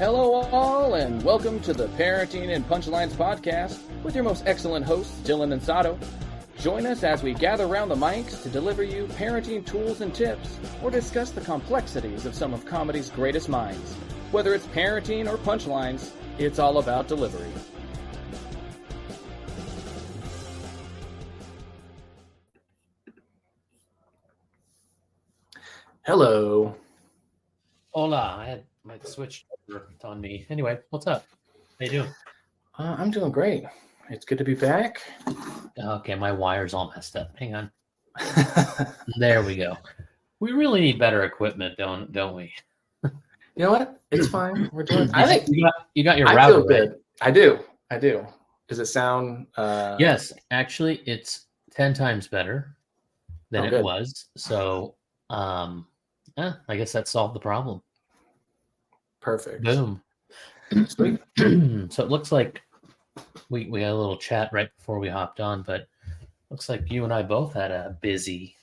Hello all, and welcome to the Parenting and Punchlines podcast with your most excellent hosts, Dylan and Saro. Join us as we gather around the mics to deliver you parenting tools and tips, or discuss the complexities of some of comedy's greatest minds. Whether it's parenting or punchlines, it's all about delivery. Hello. Hola, I had my switch over on me. Anyway, what's up? How you doing? I'm doing great. It's good to be back. Okay, my wire's all messed up. Hang on. There we go. We really need better equipment, don't we? You know what? It's fine. We're doing. I think you got your I router feel good. right? I do. Does it sound? Yes, actually, it's 10 times better than it good. was. So, I guess that solved the problem. Perfect. Boom. Sweet. So it looks like we had a little chat right before we hopped on, but looks like you and I both had a busy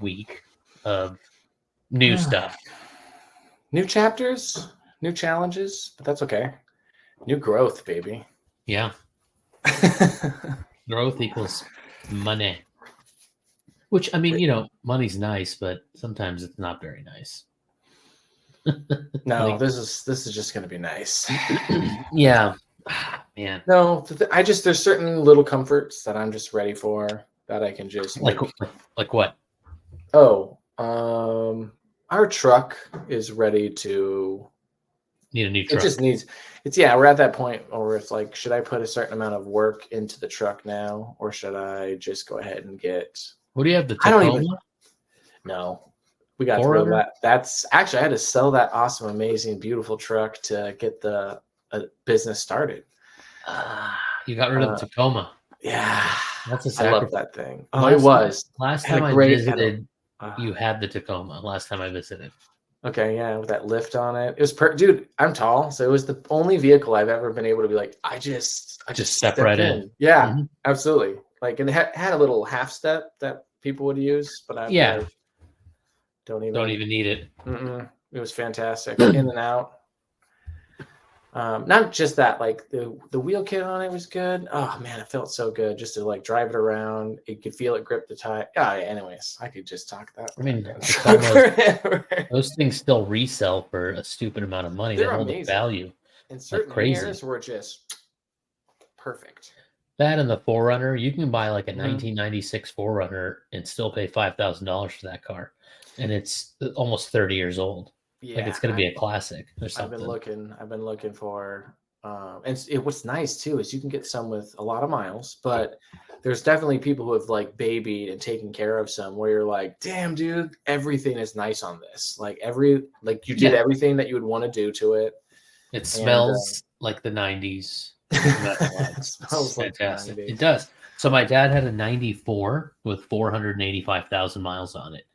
week of new stuff. New chapters, new challenges, but that's okay. New growth, baby. Yeah. Growth equals money. Which, I mean, money's nice, but sometimes it's not very nice. No, this is just going to be nice. Yeah. Man. No, there's certain little comforts that I'm just ready for that I can just like what? Oh, our truck is ready to need a new truck. It just needs we're at that point where it's like, should I put a certain amount of work into the truck now, or should I just go ahead and get what do you have, the Tacoma? No. We got through that. That's actually, I had to sell that awesome, amazing, beautiful truck to get the business started. You got rid of the Tacoma. Yeah. That's a sacrifice. I love that thing. Oh, it was. Last time I visited, you had the Tacoma. Last time I visited. Okay, yeah, with that lift on it. It was dude, I'm tall, so it was the only vehicle I've ever been able to be like, I just step right in. Yeah, absolutely. Like, and it had a little half step that people would use, but I don't even need it. It was fantastic. In and out. Not just that, like the wheel kit on it was good. Oh man, it felt so good just to like drive it around. You could feel it grip the tire. Yeah. Anyways, I could just talk that. I mean, those things still resell for a stupid amount of money. They're they hold amazing. Value. And certain years were just perfect. That and the 4Runner, you can buy like a 1996 4Runner and still pay $5,000 for that car, and it's almost 30 years old. Yeah, like it's going to be a classic or something. I've been looking for, and what's nice too is you can get some with a lot of miles, but there's definitely people who have like babied and taken care of some where you're like, damn, dude, everything is nice on this. Like you did everything that you would want to do to it. It smells like the 90s. It smells fantastic. Like it does. So my dad had a 94 with 485,000 miles on it.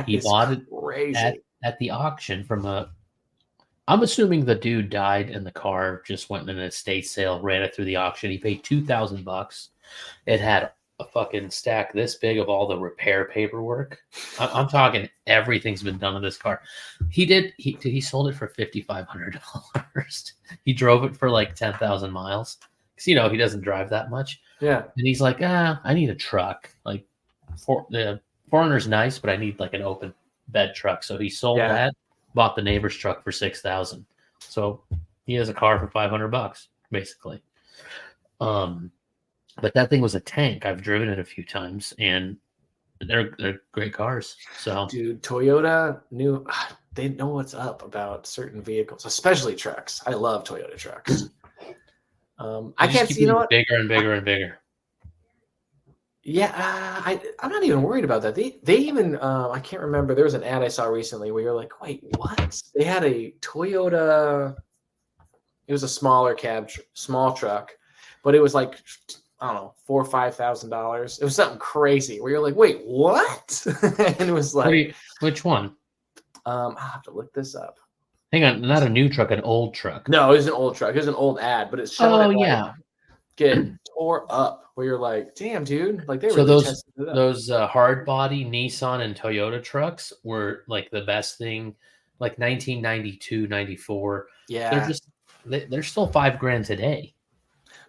He bought it at the auction I'm assuming the dude died and the car just went in an estate sale, ran it through the auction. He paid $2,000. It had a fucking stack this big of all the repair paperwork. I'm talking everything's been done to this car. He sold it for $5,500. He drove it for like 10,000 miles because he doesn't drive that much. Yeah, and he's like, I need a truck. Like, the 4Runner's nice, but I need like an open bed truck. So he sold that, bought the neighbor's truck for $6,000. So he has a car for $500 basically. But that thing was a tank. I've driven it a few times, and they're great cars. So, dude, Toyota they know what's up about certain vehicles, especially trucks. I love Toyota trucks. I can't see bigger and bigger and bigger. Yeah, I'm not even worried about that. They even I can't remember. There was an ad I saw recently where you're like, wait, what? They had a Toyota. It was a small truck, but it was like, I don't know, $4,000 or $5,000. It was something crazy where you're like, wait, what? And it was like, which one? I'll have to look this up. Hang on, not a new truck, an old truck. No, it was an old truck. It was an old ad, but it's showing get tore up where you're like, damn, dude. Like, they were those hard body Nissan and Toyota trucks were like the best thing, like 1992, 94. Yeah. they're still $5,000 today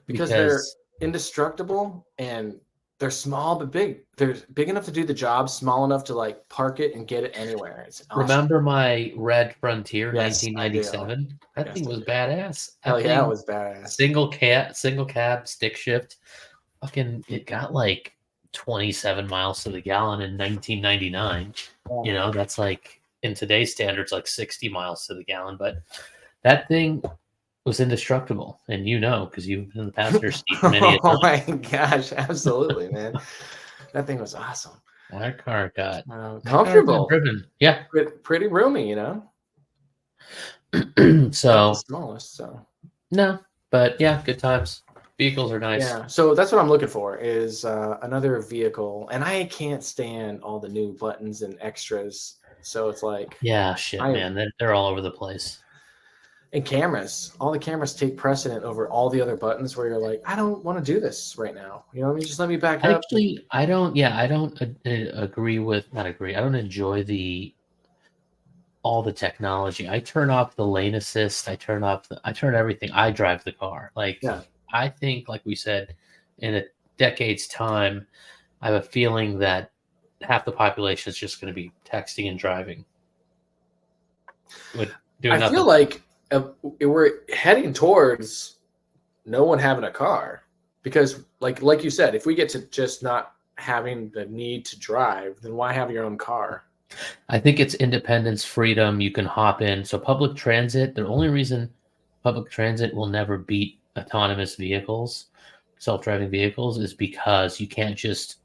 because they're indestructible and they're small but big. They're big enough to do the job, small enough to like park it and get it anywhere. It's awesome. Remember my red Frontier, Yes, 1997? That thing was badass. Hell yeah, it was badass. Single cab, stick shift. Fucking, it got like 27 miles to the gallon in 1999. You know, that's like in today's standards, like 60 miles to the gallon. But that thing was indestructible, and you know, because you've been in the passenger seat many a time. Oh my gosh, absolutely, man! That thing was awesome. That car got comfortable, driven. Yeah, pretty roomy, you know. So the smallest, so no, but yeah, good times. Vehicles are nice. Yeah, so that's what I'm looking for is another vehicle, and I can't stand all the new buttons and extras. So it's like, yeah, shit, man, they're all over the place. And cameras, all the cameras take precedent over all the other buttons where you're like, I don't want to do this right now. You know what I mean? Just let me back up. Actually, I don't enjoy all the technology. I turn off the lane assist. I turn everything. I drive the car. Like, yeah. I think, like we said, in a decade's time, I have a feeling that half the population is just going to be texting and driving. I feel like we're heading towards no one having a car because like you said, if we get to just not having the need to drive, then why have your own car? I think it's independence, freedom. You can hop in. So public transit, the only reason public transit will never beat autonomous vehicles, self-driving vehicles, is because you can't just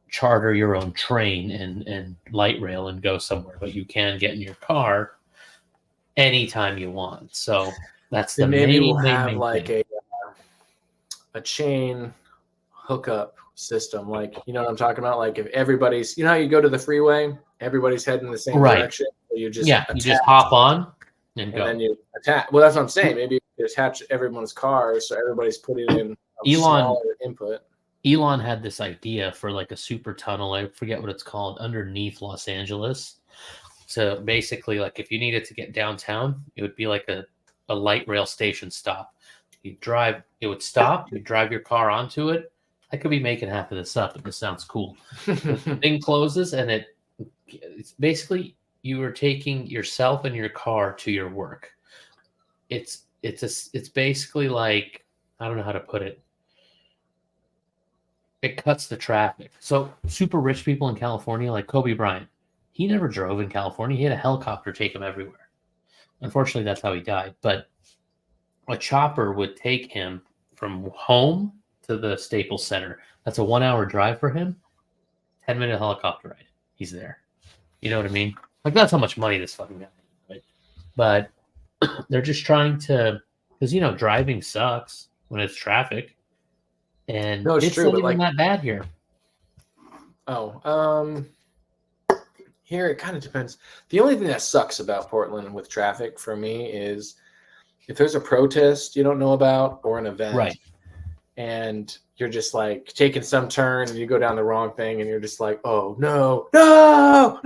charter your own train and light rail and go somewhere, but you can get in your car anytime you want. So that's the maybe main, we'll have main like thing. a chain hookup system, like, you know what I'm talking about? Like if everybody's, you know how you go to the freeway, everybody's heading in the same direction. So you just you just hop on and go. Then you attach. Well, that's what I'm saying. Maybe you attach everyone's cars so everybody's putting in smaller input. Elon had this idea for like a super tunnel. I forget what it's called, underneath Los Angeles. So basically, like if you needed to get downtown, it would be like a light rail station stop. You drive, it would stop. You drive your car onto it. I could be making half of this up, but this sounds cool. The thing closes, and it's basically you are taking yourself and your car to your work. It's basically like, I don't know how to put it. It cuts the traffic. So super rich people in California, like Kobe Bryant, he never drove in California. He had a helicopter take him everywhere. Unfortunately, that's how he died. But a chopper would take him from home to the Staples Center. That's a 1-hour drive for him. 10-minute helicopter ride. He's there. You know what I mean? Like, that's how much money this fucking guy has, right? But they're just trying to, because, you know, driving sucks when it's traffic. And no, it's true, not even that bad here. Here it kind of depends. The only thing that sucks about Portland with traffic for me is if there's a protest you don't know about or an event, right? And you're just like taking some turn and you go down the wrong thing and you're just like, oh no, I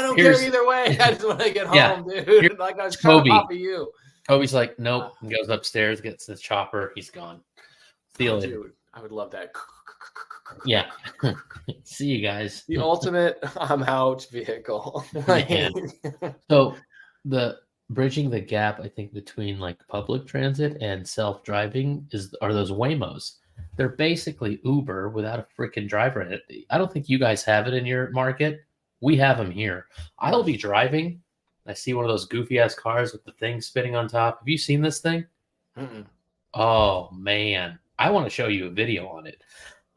don't care either way. I just want to get home, dude. Like I was trying to copy you. Kobe's like, nope, and goes upstairs, gets the chopper, he's gone. Feel it. Dude, I would love that. Yeah. See you guys. The ultimate I'm out vehicle. So the bridging the gap, I think, between like public transit and self-driving are those Waymos. They're basically Uber without a freaking driver in it. I don't think you guys have it in your market. We have them here. I'll be driving. I see one of those goofy ass cars with the thing spinning on top. Have you seen this thing? Mm-mm. Oh man. I want to show you a video on it.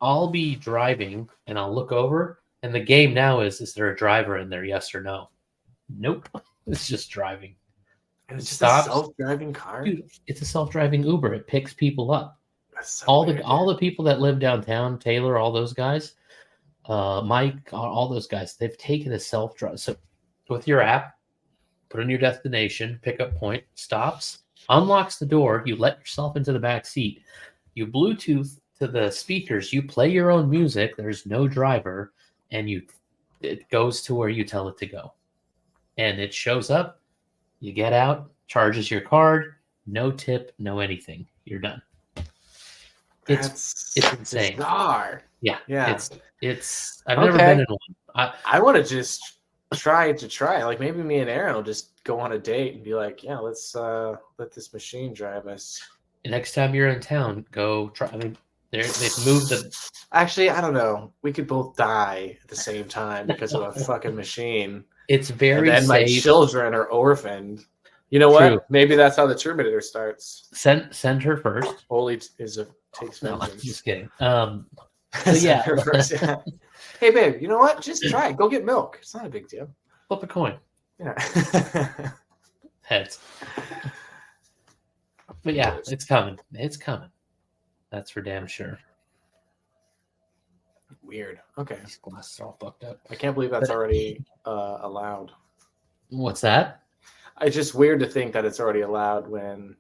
I'll be driving and I'll look over, and the game now is there a driver in there? Yes or no? Nope. It's just driving. And it's just a self-driving car? Dude, it's a self-driving Uber. It picks people up. That's so all weird, the people that live downtown, Taylor, all those guys, Mike, all those guys, they've taken a self-drive. So with your app, put in your destination, pickup point, stops, unlocks the door, you let yourself into the back seat, you Bluetooth to the speakers, you play your own music, there's no driver, and it goes to where you tell it to go. And it shows up, you get out, charges your card, no tip, no anything. You're done. It's insane. Bizarre. Yeah. It's I've Okay. never been in one. I want to just try. Like maybe me and Aaron will just go on a date and be like, yeah, let's let this machine drive us. Next time you're in town, go try. I mean, they've moved the. Actually, I don't know. We could both die at the same time because of a fucking machine. It's very and then safe. My children are orphaned. You know what? True. Maybe that's how the Terminator starts. Send her first. Holy takes vengeance. No, just kidding. Yeah. Yeah. Hey, babe, you know what? Just try it. Go get milk. It's not a big deal. Flip a coin. Yeah. Heads. But yeah, it's coming. It's coming. That's for damn sure. Weird. Okay. These glasses are all fucked up. I can't believe that's already allowed. What's that? It's just weird to think that it's already allowed when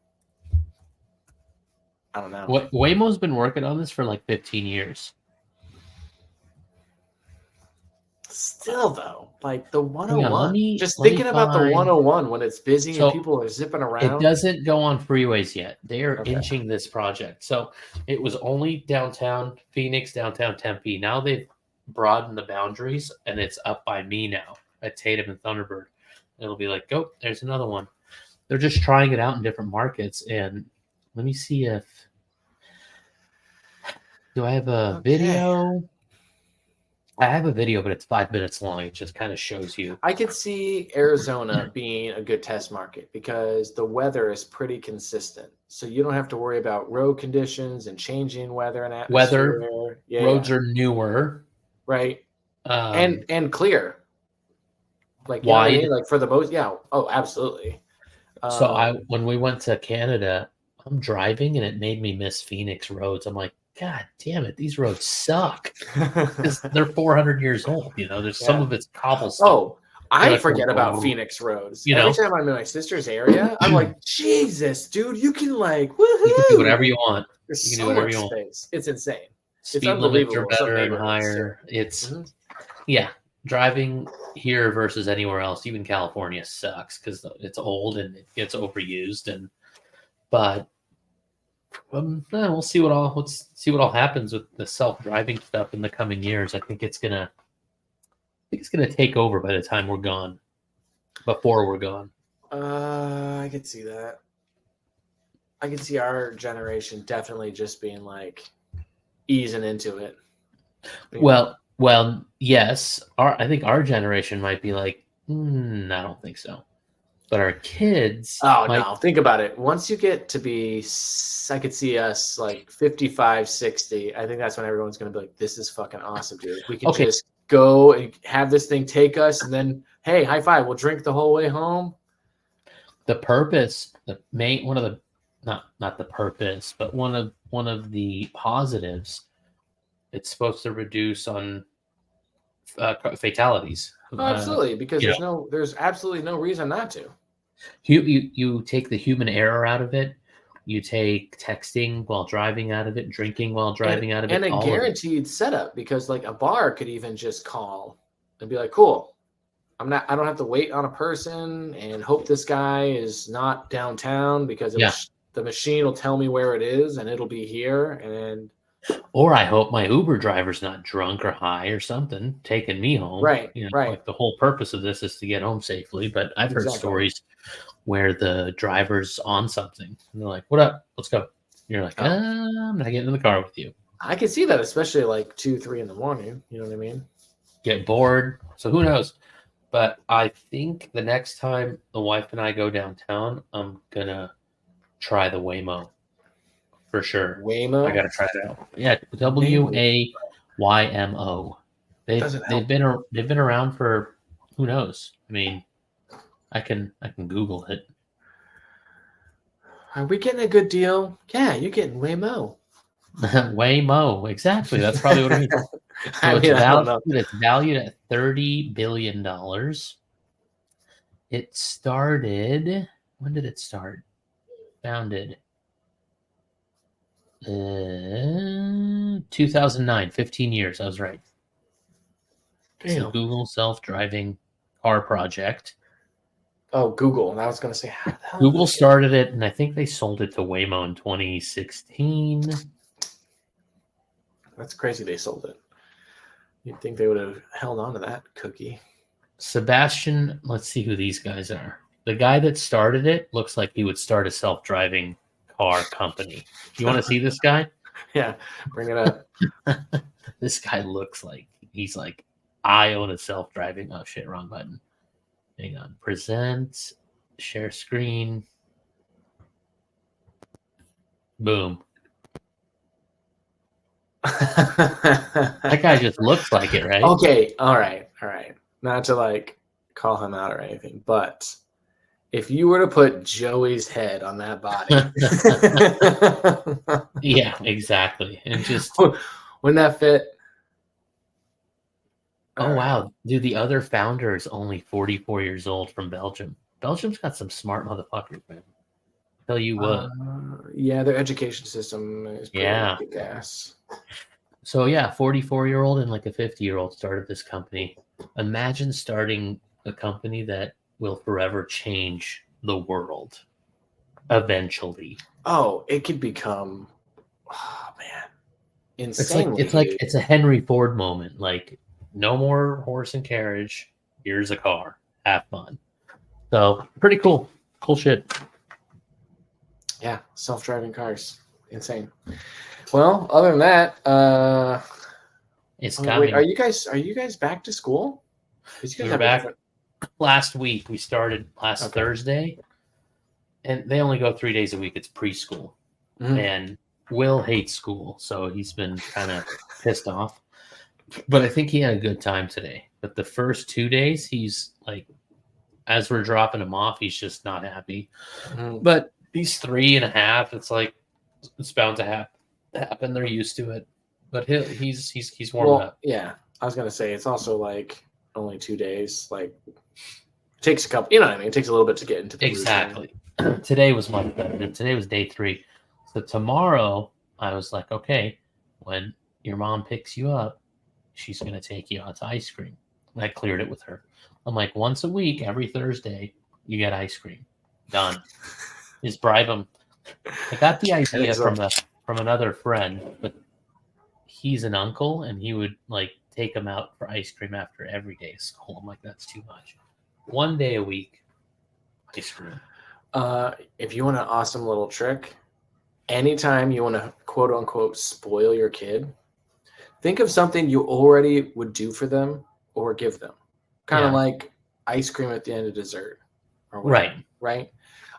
I don't know. Waymo's been working on this for like 15 years. Still though, like the 101. Thinking about the 101 when it's busy and people are zipping around. It doesn't go on freeways yet. They are inching this project. So it was only downtown Phoenix, downtown Tempe. Now they've broadened the boundaries and it's up by me now at Tatum and Thunderbird. It'll be like, oh, there's another one. They're just trying it out in different markets. And let me see if do I have a video? I have a video, but it's 5 minutes long. It just kind of shows you. I could see Arizona being a good test market because the weather is pretty consistent. So you don't have to worry about road conditions and changing weather and atmosphere. Roads are newer. Right. And clear. Like wide. You know what I mean? Like for the most, yeah. Oh, absolutely. So when we went to Canada, I'm driving and it made me miss Phoenix roads. I'm like, God damn it, these roads suck. They're 400 years old. You know, there's some of it's cobblestone. Oh, I forget about Phoenix roads. Every time I'm in my sister's area, I'm like, Jesus, dude, you can like, woohoo! You can do whatever you want. There's so much space. It's insane. Speed limits are better and higher. It's driving here versus anywhere else. Even California sucks because it's old and it gets overused. But we'll see what all happens with the self-driving stuff in the coming years. I think it's gonna take over by the time we're gone. Before we're gone. I could see that. I could see our generation definitely just being like easing into it. Well, yes. I think our generation might be like, I don't think so. But our kids. Oh, no. Think about it. Once you get to be, I could see us like 55, 60. I think that's when everyone's going to be like, this is fucking awesome, dude. We can just go and have this thing take us. And then, hey, high five. We'll drink the whole way home. The purpose, not the purpose, but one of the positives, it's supposed to reduce on fatalities. Oh, absolutely. Because there's absolutely no reason not to. You take the human error out of it. You take texting while driving out of it, drinking while driving out of it. And a guaranteed setup because like a bar could even just call and be like, cool. I don't have to wait on a person and hope this guy is not downtown because the machine will tell me where it is and it'll be here. Or I hope my Uber driver's not drunk or high or something, taking me home. Right. Like the whole purpose of this is to get home safely. But I've heard stories where the driver's on something and they're like, "What up? Let's go." And you're like, "I'm not getting in the car with you." I can see that, especially like 2, 3 in the morning. You know what I mean? Get bored. So who knows? But I think the next time the wife and I go downtown, I'm gonna try the Waymo. For sure. Waymo? I gotta try it out. Yeah, WAYMO. They've been around for who knows? I mean, I can Google it. Are we getting a good deal? Yeah, you're getting Waymo. Waymo, exactly. That's probably what it means. So it's valued at $30 billion. It started. When did it start? Founded 2009, 15 years. I was right. It's the Google self-driving car project. Oh, Google. And I was going to say, Google started it, and I think they sold it to Waymo in 2016. That's crazy they sold it. You'd think they would have held on to that cookie. Sebastian, let's see who these guys are. The guy that started it looks like he would start a self-driving car company. You want to see this guy? Yeah, bring it up. This guy looks like he's like, I own a self-driving. Oh shit, wrong button. Hang on. Present, share screen. Boom. That guy just looks like it, right? Okay, all right. Not to like call him out or anything, but if you were to put Joey's head on that body, yeah, exactly, and just wouldn't that fit? Oh wow, dude! The other founder is only 44 years old from Belgium. Belgium's got some smart motherfuckers, man. Tell you what. Yeah, their education system is pretty kick-ass. So yeah, 44-year-old and like a 50-year-old started this company. Imagine starting a company that will forever change the world. Eventually. Oh, it could become, man, insanely. It's a Henry Ford moment. Like, no more horse and carriage. Here's a car. Have fun. So pretty cool. Cool shit. Yeah, self-driving cars. Insane. Well, other than that, it's coming. Wait, are you guys back to school? We're back last week. We started last Thursday, and they only go 3 days a week. It's preschool, and Will hates school, so he's been kind of pissed off. But I think he had a good time today. But the first 2 days, he's like, as we're dropping him off, he's just not happy. But he's 3.5. It's like it's bound to happen. They're used to it. But he's warming up. Yeah, I was gonna say it's also like only 2 days. Like it takes a couple. You know what I mean? It takes a little bit to get into the exactly. Today was much better. Today was day 3. So tomorrow, I was like, okay, when your mom picks you up, she's gonna take you out to ice cream. And I cleared it with her. I'm like, once a week, every Thursday, you get ice cream. Done. Just bribe them. I got the idea from another friend, but he's an uncle, and he would like take him out for ice cream after every day of school. I'm like, that's too much. 1 day a week, ice cream. If you want an awesome little trick, anytime you want to quote unquote spoil your kid, think of something you already would do for them or give them. Kind of like ice cream at the end of dessert. Or whatever, right?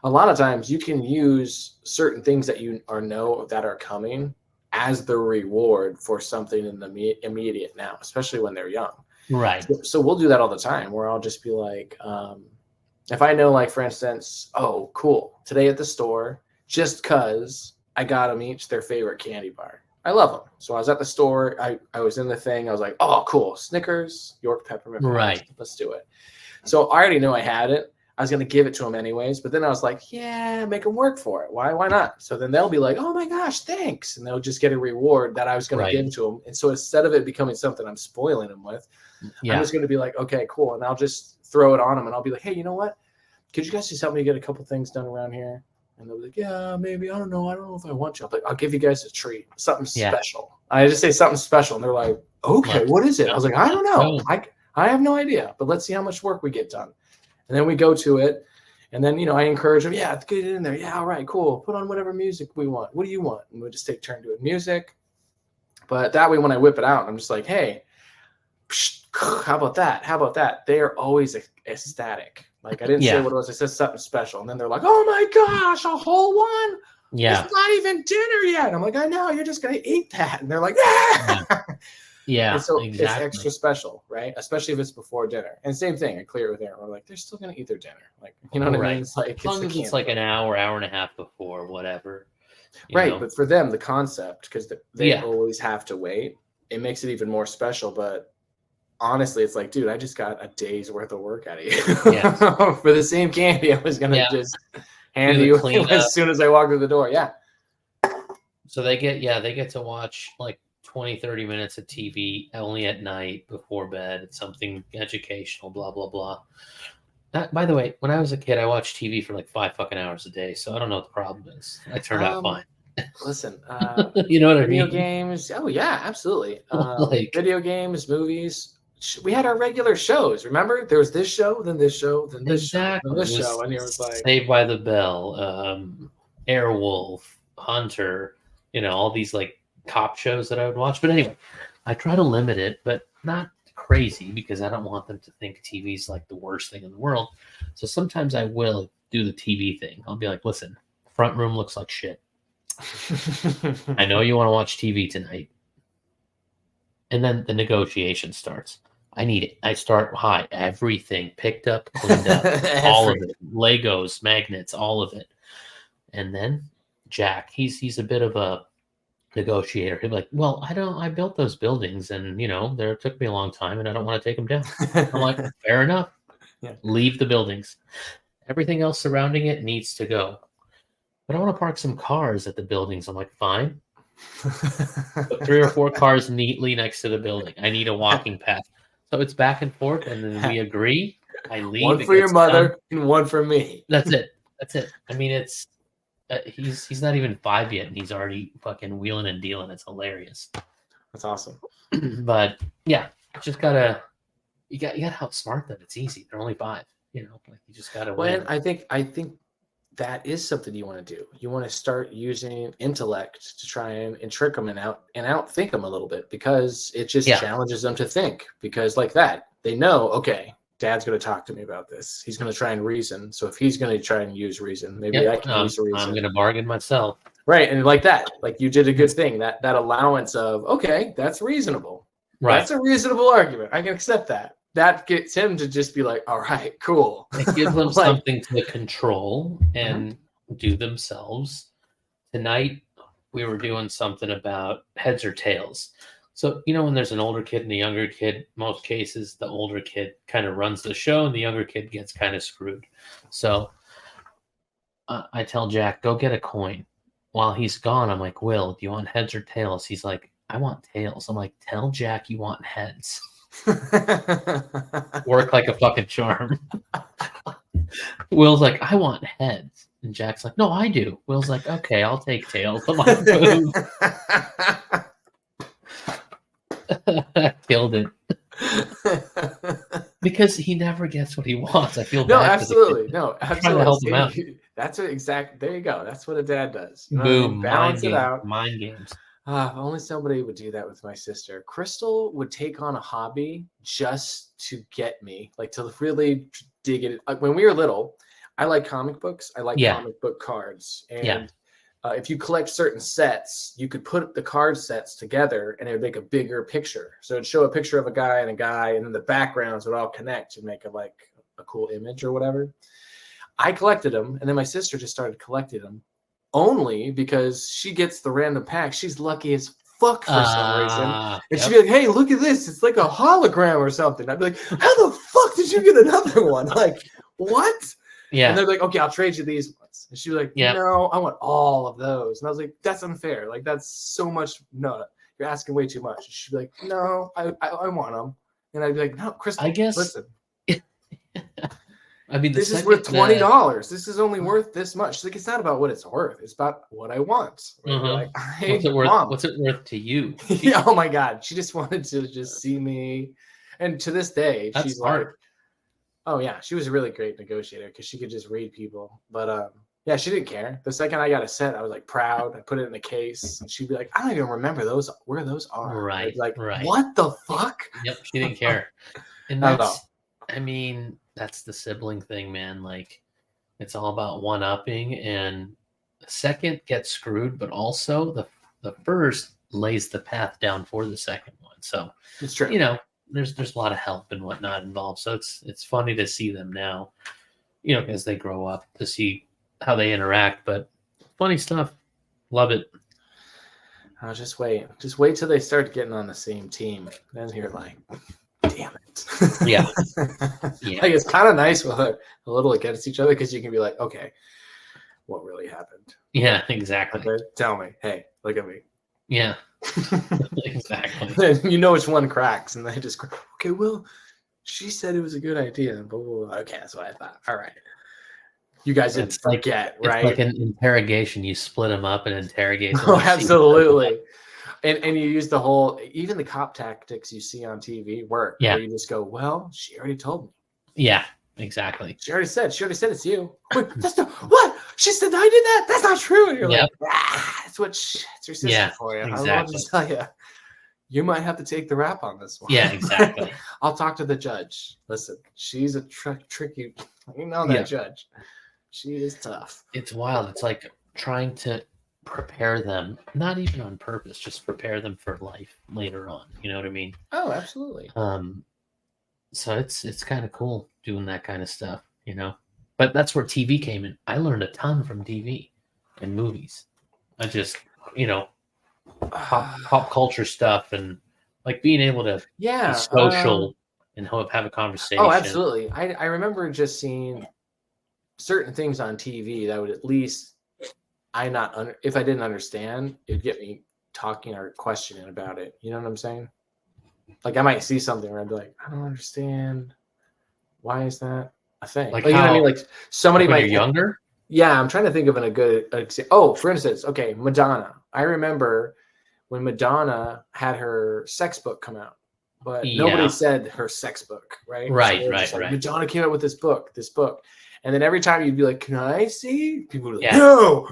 A lot of times you can use certain things that you know that are coming as the reward for something in the immediate now, especially when they're young. Right. So we'll do that all the time where I'll just be like, if I know, like, for instance, oh, cool, today at the store, just because I got them each their favorite candy bar. I love them. So I was at the store. I was in the thing. I was like, oh, cool. Snickers, York peppermint. Right. Let's do it. So I already knew I had it. I was going to give it to them anyways. But then I was like, yeah, make them work for it. Why not? So then they'll be like, oh, my gosh, thanks. And they'll just get a reward that I was going to give to them. And so instead of it becoming something I'm spoiling them with, I'm just going to be like, okay, cool. And I'll just throw it on them. And I'll be like, hey, you know what? Could you guys just help me get a couple things done around here? And they'll be like, yeah, maybe. I don't know if I want you. I'm like, I'll give you guys a treat, something special. I just say something special. And they're like, okay, what is it? I was like, I don't know. I have no idea, but let's see how much work we get done. And then we go to it. And then, I encourage them. Yeah, get it in there. Yeah, all right, cool. Put on whatever music we want. What do you want? And we'll just take turn doing music. But that way, when I whip it out, I'm just like, hey, how about that? How about that? They are always ecstatic. Like, I didn't say what it was. I said something special. And then they're like, oh, my gosh, a whole one? Yeah. It's not even dinner yet. And I'm like, I know. You're just going to eat that. And they're like, yeah. Yeah, and so exactly. It's extra special, right? Especially if it's before dinner. And same thing. I clear it with Aaron. We're like, they're still going to eat their dinner. Like, you know what I mean? It's like, as long as it's like an hour and a half before, whatever. Right. But for them, the concept, because they always have to wait, it makes it even more special. But honestly, it's like, dude, I just got a day's worth of work out of you for the same candy. I was going to just hand you as soon as I walk through the door. Yeah. So they get to watch like 20-30 minutes of TV only at night before bed. It's something educational, blah, blah, blah. By the way, when I was a kid, I watched TV for like 5 fucking hours a day, so I don't know what the problem is. I turned out fine. Listen, you know what I video mean? games. Oh yeah, absolutely. Like, video games, movies. We had our regular shows. Remember, there was this show, then this show, then this show, then this show, and it was like Saved by the Bell, Airwolf, Hunter. You know, all these like cop shows that I would watch. But anyway, I try to limit it, but not crazy because I don't want them to think TV's like the worst thing in the world. So sometimes I will do the TV thing. I'll be like, listen, front room looks like shit. I know you want to watch TV tonight. And then the negotiation starts. I need it. I start high. Everything picked up, cleaned up, all of it. Legos, magnets, all of it. And then Jack, he's a bit of a negotiator. He'd be like, well, I built those buildings and, it took me a long time and I don't want to take them down. I'm like, fair enough. Yeah. Leave the buildings. Everything else surrounding it needs to go. But I want to park some cars at the buildings. I'm like, fine. Put 3 or 4 cars neatly next to the building. I need a walking path. So it's back and forth, and then we agree. I leave. One for your mother and one for me. That's it. I mean, it's he's not even 5 yet, and he's already fucking wheeling and dealing. It's hilarious. That's awesome. But yeah, you gotta outsmart them. It's easy. They're only 5. You just gotta win. I think that is something you want to do. You want to start using intellect to try and trick them and outthink them a little bit, because it just challenges them to think. Because like that, they know, okay, Dad's going to talk to me about this. He's going to try and reason. So if he's going to try and use reason, maybe I can use reason. I'm going to bargain myself. Right. And like that, like you did a good thing. That allowance of, okay, that's reasonable. Right. That's a reasonable argument. I can accept that. That gets him to just be like, all right, cool. It gives them something to control and do themselves. Tonight, we were doing something about heads or tails. So, when there's an older kid and a younger kid, most cases, the older kid kind of runs the show and the younger kid gets kind of screwed. So I tell Jack, go get a coin. While he's gone, I'm like, Will, do you want heads or tails? He's like, I want tails. I'm like, tell Jack you want heads. Work like a fucking charm. Will's like, I want heads. And Jack's like, no, I do. Will's like, okay, I'll take tails. I'm like, boom. Killed it. Because he never gets what he wants. I feel bad. Absolutely. Trying to help him out. That's there you go. That's what a dad does. Boom. Balance it out. Mind games. Only somebody would do that with my sister. Crystal would take on a hobby just to get me, like to really dig it. Like when we were little, I like comic books. I like comic book cards. And if you collect certain sets, you could put the card sets together and it would make a bigger picture. So it'd show a picture of a guy, and then the backgrounds would all connect and make a cool image or whatever. I collected them, and then my sister just started collecting them. Only because she gets the random pack. She's lucky as fuck for some reason. And she'd be like, hey, look at this. It's like a hologram or something. I'd be like, how the fuck did you get another one? Like, what? Yeah. And they're like, okay, I'll trade you these ones. And she'd be like, no, I want all of those. And I was like, that's unfair. Like, that's so much. No, you're asking way too much. And she'd be like, no, I want them. And I'd be like, no, Crystal, listen. I mean, this is worth $20. This is only worth this much. She's like, it's not about what it's worth. It's about what I want. Like, what's it worth to you? Yeah, oh my God. She just wanted to just see me. And to this day, she's like, oh yeah, she was a really great negotiator because she could just read people. But yeah, she didn't care. The second I got a set, I was like proud. I put it in a case. And she'd be like, I don't even remember where those are. Right. Like, right. What the fuck? Yep, she didn't care. And that's the sibling thing, man. Like, it's all about one-upping, and the second gets screwed, but also the first lays the path down for the second one. So it's true. There's a lot of help and whatnot involved. So it's funny to see them now, as they grow up, to see how they interact. But funny stuff. Love it. I'll just wait till they start getting on the same team. Then you're like, damn it. Yeah. Like, it's kind of nice with a little against each other, because you can be like, okay, what really happened? Yeah, exactly. Okay, tell me. Hey, look at me. Yeah. Exactly. Then you know which one cracks, and they just go, okay, well, She said it was a good idea. Okay, that's what I thought. All right. You guys didn't forget, right? It's like an interrogation. You split them up and interrogate them. Oh, absolutely. And you use the whole, even the cop tactics you see on TV work. Yeah. Where you just go, well, she already told me. Yeah, exactly. She already said it's you. Wait, what? She said I did that? That's not true. And you're like, it's your sister for you. Exactly. I'll just tell you. You might have to take the rap on this one. Yeah, exactly. I'll talk to the judge. Listen, she's a tricky, that judge. She is tough. It's wild. It's like trying to prepare them, not even on purpose, just prepare them for life later on. You know what I mean? Oh, absolutely. So it's kind of cool doing that kind of stuff, But that's where TV came in. I learned a ton from TV and movies. I just, pop culture stuff and like being able to be social and have a conversation. Oh, absolutely. I remember just seeing certain things on TV that would at least if I didn't understand, it'd get me talking or questioning about it. You know what I'm saying? Like I might see something where I'd be like, I don't understand. Why is that a thing? Like you know what I mean? Like somebody when might you're younger. Yeah, I'm trying to think of a good example. Oh, for instance, okay, Madonna. I remember when Madonna had her sex book come out, but nobody said her sex book, right? Right, so right. Madonna came out with this book. And then every time you'd be like, can I see? People would be like, Yeah. no.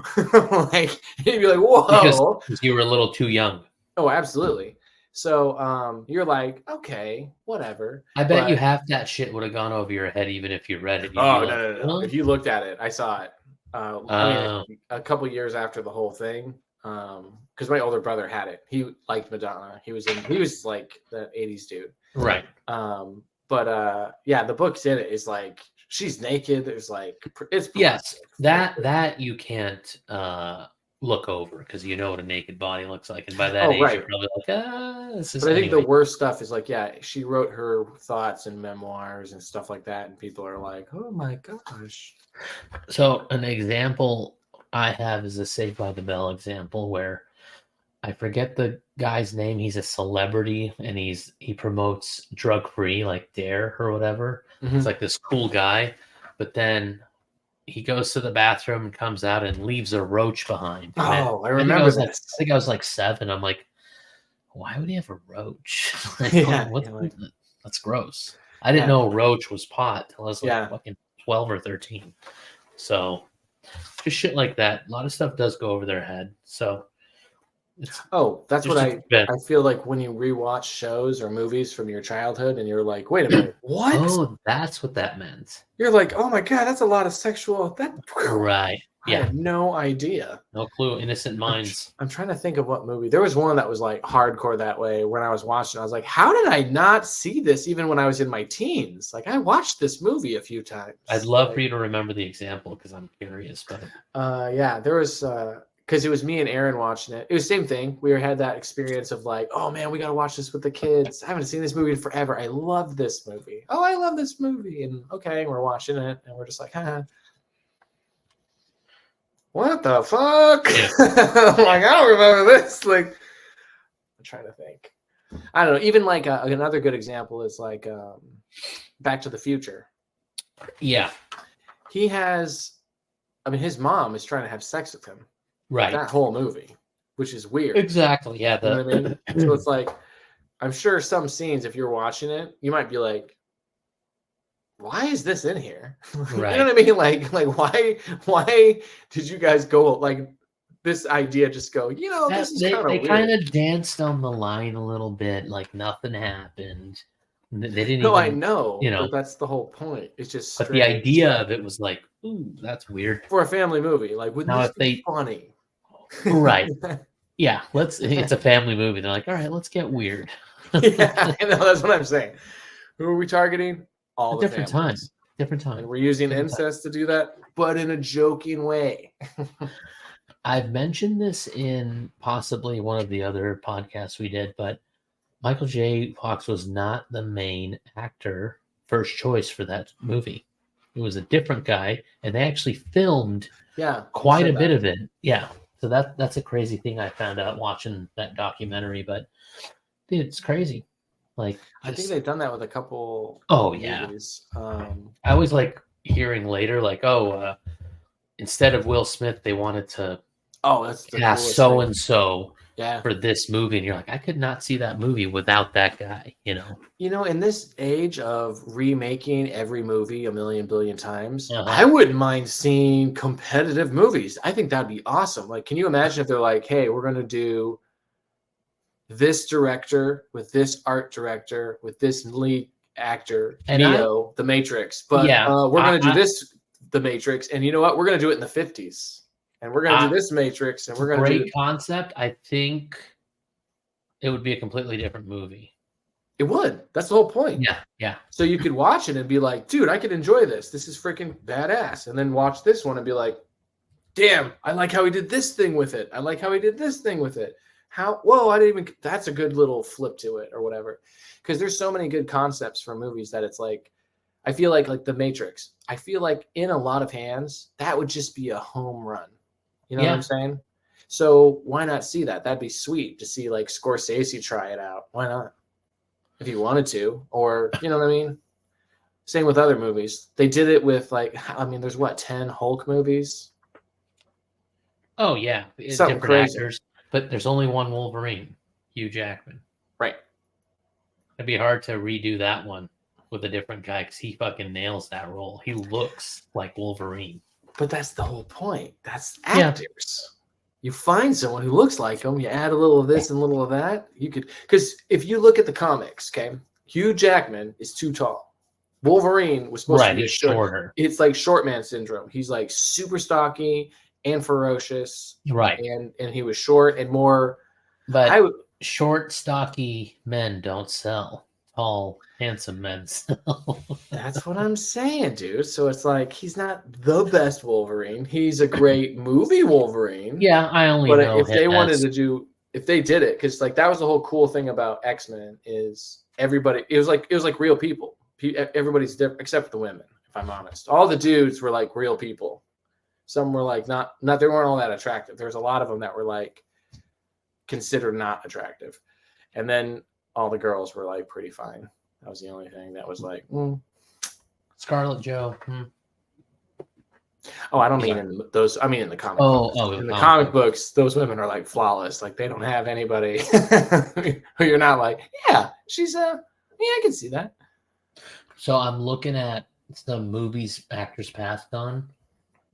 Like, you'd be like, whoa. Because you were a little too young. Oh, absolutely. So you're like, okay, whatever. I bet you half that shit would have gone over your head even if you read it. No. If you looked at it, I saw it. I mean, a couple years after the whole thing, because my older brother had it. He liked Madonna. He was like the 80s dude. Right. But the book's in it is like she's naked. There's like it's that you can't look over because you know what a naked body looks like, and by that age you're probably like, this is. But I think the worst stuff is like, she wrote her thoughts and memoirs and stuff like that, and people are like, oh my gosh. So an example I have is a Saved by the Bell example where I forget the guy's name. He's a celebrity and he promotes drug-free, like Dare or whatever. Mm-hmm. It's like this cool guy, but then he goes to the bathroom and comes out and leaves a roach behind. Oh, I remember that. I think I was like 7. I'm like, why would he have a roach? That's gross. I didn't know roach was pot till I was like fucking 12 or 13. So just shit like that. A lot of stuff does go over their head. So that's what I feel like when you rewatch shows or movies from your childhood and you're like, wait a minute, what? Oh, that's what that meant. You're like, oh my God, that's a lot of sexual. Right. I had no idea. No clue. Innocent minds. I'm trying to think of what movie. There was one that was like hardcore that way when I was watching. I was like, how did I not see this even when I was in my teens? Like I watched this movie a few times. I'd love for you to remember the example because I'm curious. But there was because it was me and Aaron watching it. It was the same thing. We had that experience of like, oh man, we got to watch this with the kids. I haven't seen this movie in forever. I love this movie. Oh, I love this movie. And okay, we're watching it and we're just like, what the fuck? Yeah. Like, I don't remember this. Like, I'm trying to think. I don't know. Even like another good example is like Back to the Future. Yeah. His mom is trying to have sex with him. Right. That whole movie, which is weird. Exactly. Yeah. You know what I mean? So it's like, I'm sure some scenes, if you're watching it, you might be like, why is this in here? Right. You know what I mean? Like why did you guys go like this idea just go, this is kind of weird. They kind of danced on the line a little bit, like nothing happened. They didn't I know. But that's the whole point. It's just but the idea of it was like, ooh, that's weird. For a family movie. Like, wouldn't this be funny? Right. Yeah, it's a family movie. They're like, all right, let's get weird. Yeah, I know, that's what I'm saying. Who are we targeting? All the different times. Different time. And we're using incest to do that, but in a joking way. I've mentioned this in possibly one of the other podcasts we did, but Michael J. Fox was not the main actor, first choice for that movie. It was a different guy, and they actually filmed quite a bit of it. Yeah. So that's a crazy thing I found out watching that documentary, but dude, it's crazy. Like, I think they've done that with a couple. Movies. I always like hearing later, like, instead of Will Smith, they wanted to cast so and so for this movie, and you're like, I could not see that movie without that guy. In this age of remaking every movie a million billion times, I wouldn't mind seeing competitive movies. I think that'd be awesome. Like, can you imagine if they're like, hey, we're going to do this director with this art director with this lead actor, Neo, The Matrix, but we're going to do this, The Matrix, and you know what? We're going to do it in the 50s, and we're going to do this Matrix, and we're going to do great concept. I think it would be a completely different movie. It would. That's the whole point. Yeah. So you could watch it and be like, dude, I could enjoy this. This is freaking badass. And then watch this one and be like, damn, I like how he did this thing with it. I like how he did this thing with it. I didn't even, that's a good little flip to it or whatever. Because there's so many good concepts for movies that it's like, I feel like The Matrix, I feel like in a lot of hands, that would just be a home run. You know what I'm saying? So why not see that? That'd be sweet to see like Scorsese try it out. Why not? If you wanted to, or you know what I mean? Same with other movies. They did it with there's 10 Hulk movies? Oh yeah. Something different crazy. Actors, but there's only one Wolverine, Hugh Jackman. Right. It'd be hard to redo that one with a different guy because he fucking nails that role. He looks like Wolverine. But that's the whole point. That's actors. Yeah. You find someone who looks like them, you add a little of this and a little of that. You could, because if you look at the comics, okay, Hugh Jackman is too tall. Wolverine was supposed to be shorter. It's like short man syndrome. He's like super stocky and ferocious. Right. And he was short and more. But short, stocky men don't sell. Tall, handsome men sell. That's what I'm saying, dude. So it's like he's not the best Wolverine. He's a great movie Wolverine. Yeah, I only know if they wanted to do, if they did it, because like that was the whole cool thing about X-Men is everybody. It was like real people. Everybody's different except for the women. If I'm honest, all the dudes were like real people. Some were like not. They weren't all that attractive. There's a lot of them that were like considered not attractive, and then all the girls were like pretty fine. That was the only thing that was like Scarlet Joe. Oh, I don't mean in those. I mean in the comic books. In the comic books, those women are like flawless. Like they don't have anybody who you're not like, yeah, she's I can see that. So I'm looking at some movies actors passed on.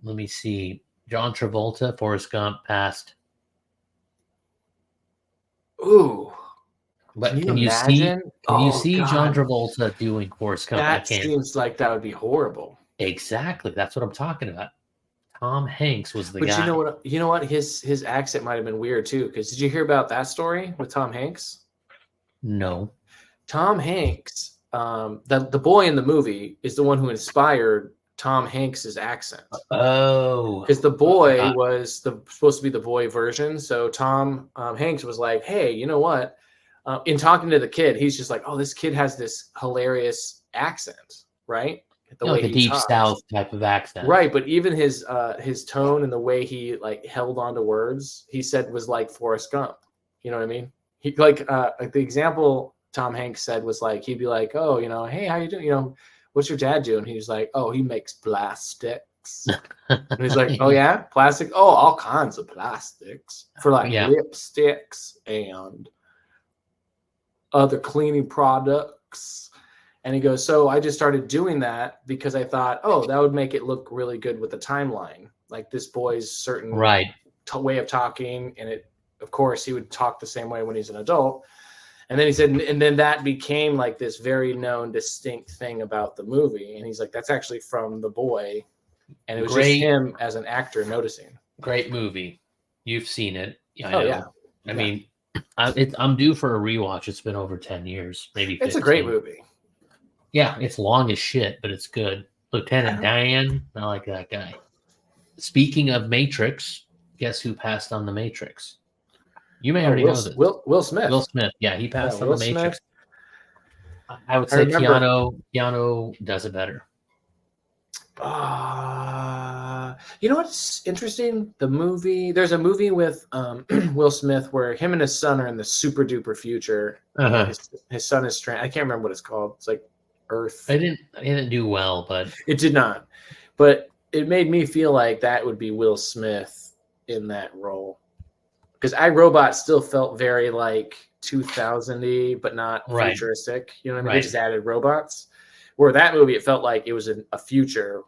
Let me see. John Travolta, Forrest Gump passed. Ooh. But can you see John Travolta doing Forrest Gump? That seems like that would be horrible. Exactly. That's what I'm talking about. Tom Hanks was the guy. But you know what? His accent might have been weird too. Because did you hear about that story with Tom Hanks? No. Tom Hanks, the boy in the movie is the one who inspired Tom Hanks's accent. Oh. Because the boy was supposed to be the boy version. So Tom Hanks was like, hey, you know what? In talking to the kid, he's just like, oh, this kid has this hilarious accent, right? Like a deep South type of accent. Right, but even his tone and the way he like held on to words, he said was like Forrest Gump. You know what I mean? He like the example Tom Hanks said was like, he'd be like, oh, hey, how you doing? What's your dad doing? He's like, oh, he makes plastics. And he's like, oh yeah, plastic? Oh, all kinds of plastics for like lipsticks and other cleaning products. And he goes, so I just started doing that because I thought, oh, that would make it look really good with the timeline. Like this boy's certain way of talking. And it, of course, he would talk the same way when he's an adult. And then he said, and then that became like this very known, distinct thing about the movie. And he's like, that's actually from the boy. And it was just him as an actor noticing. Great movie. You've seen it. I know. Yeah. I mean, I'm due for a rewatch. It's been over 10 years, maybe 15. It's a great movie. Yeah, it's long as shit, but it's good. Lieutenant Dan, I like that guy. Speaking of Matrix, guess who passed on The Matrix? You may already know this. Will Smith. Will Smith. Yeah, he passed on The Matrix. I would say Keanu does it better. You know what's interesting? There's a movie with Will Smith where him and his son are in the super duper future. His son is I can't remember what it's called. It's like Earth. It didn't do well, but it did not. But it made me feel like that would be Will Smith in that role. Because iRobot still felt very like 2000-y, but not futuristic. You know what I mean? They just added robots. Where that movie, it felt like it was a future.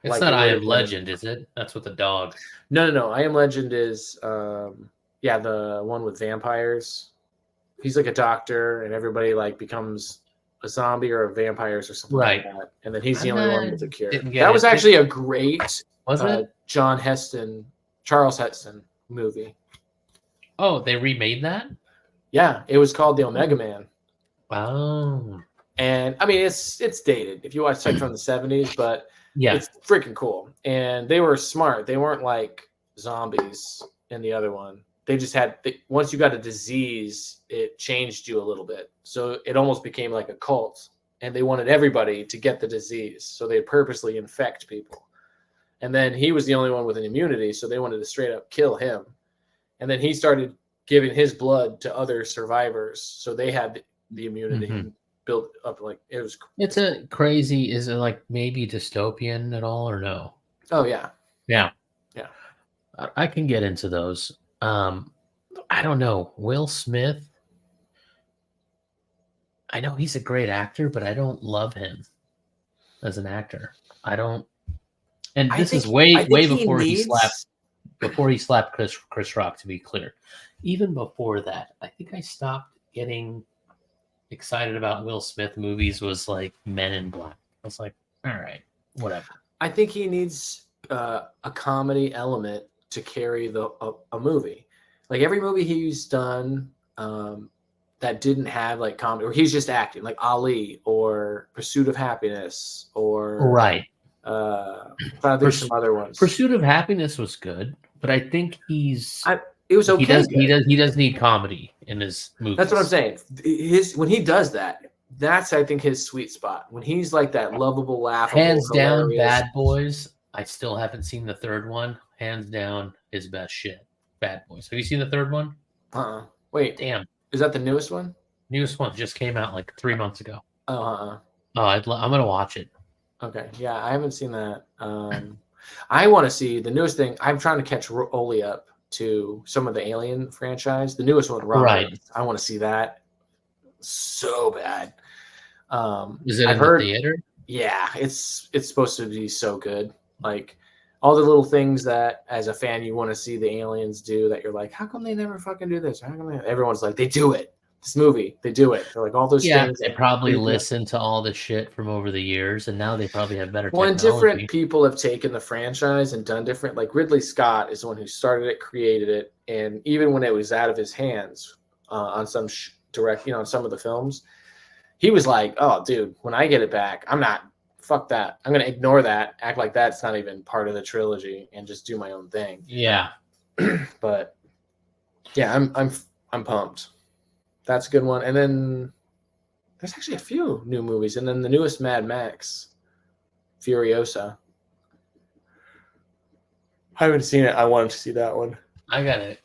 It's like not I Am Legend, is it? That's with the dog. No. I Am Legend is, the one with vampires. He's like a doctor, and everybody like becomes a zombie or a vampire or something like that. And then he's the only one with a cure. That was actually a great Charles Heston movie. Oh, they remade that? Yeah, it was called The Omega Man. Oh. And I mean, it's dated if you watch it from the 70s, but it's freaking cool. And they were smart. They weren't like zombies in the other one. They just once you got a disease, it changed you a little bit. So it almost became like a cult. And they wanted everybody to get the disease. So they purposely infect people. And then he was the only one with an immunity. So they wanted to straight up kill him. And then he started giving his blood to other survivors. So they had the immunity built up. Like it was. It's a crazy. Is it like maybe dystopian at all or no? Oh yeah. Yeah. I can get into those. I don't know. Will Smith. I know he's a great actor, but I don't love him as an actor. I don't. And this is way before he slapped Chris Rock, to be clear. Even before that, I think I stopped getting excited about Will Smith movies was like Men in Black. I was like, all right, whatever. I think he needs a comedy element to carry a movie. Like every movie he's done that didn't have like comedy, or he's just acting, like Ali or Pursuit of Happiness or some other ones. Pursuit of Happiness was good, but I think it was okay. He does need comedy in his movies. That's what I'm saying. When he does that, that's I think his sweet spot. When he's like that lovable, laughable, hands down, hilarious. Bad Boys. I still haven't seen the third one. Hands down, his best shit. Bad Boys. Have you seen the third one? Wait. Damn. Is that the newest one? Newest one just came out like 3 months ago. Oh, I'm gonna watch it. Okay. Yeah, I haven't seen that. I want to see the newest thing. I'm trying to catch Oli up to some of the Alien franchise. The newest one, right? I want to see that so bad. Is it in the theater? Yeah, it's supposed to be so good. Like all the little things that, as a fan, you want to see the aliens do. That you're like, how come they never fucking do this? How come everyone's like, they do it. This movie, they do it. They're like all those things. They probably listen to all the shit from over the years, and now they probably have better technology. When different people have taken the franchise and done different, like Ridley Scott is the one who started it, created it, and even when it was out of his hands on some on some of the films, he was like, "Oh, dude, when I get it back, fuck that. I'm gonna ignore that, act like that's not even part of the trilogy, and just do my own thing." Yeah, but yeah, I'm pumped. That's a good one. And then there's actually a few new movies. And then the newest Mad Max, Furiosa. I haven't seen it. I wanted to see that one. I gotta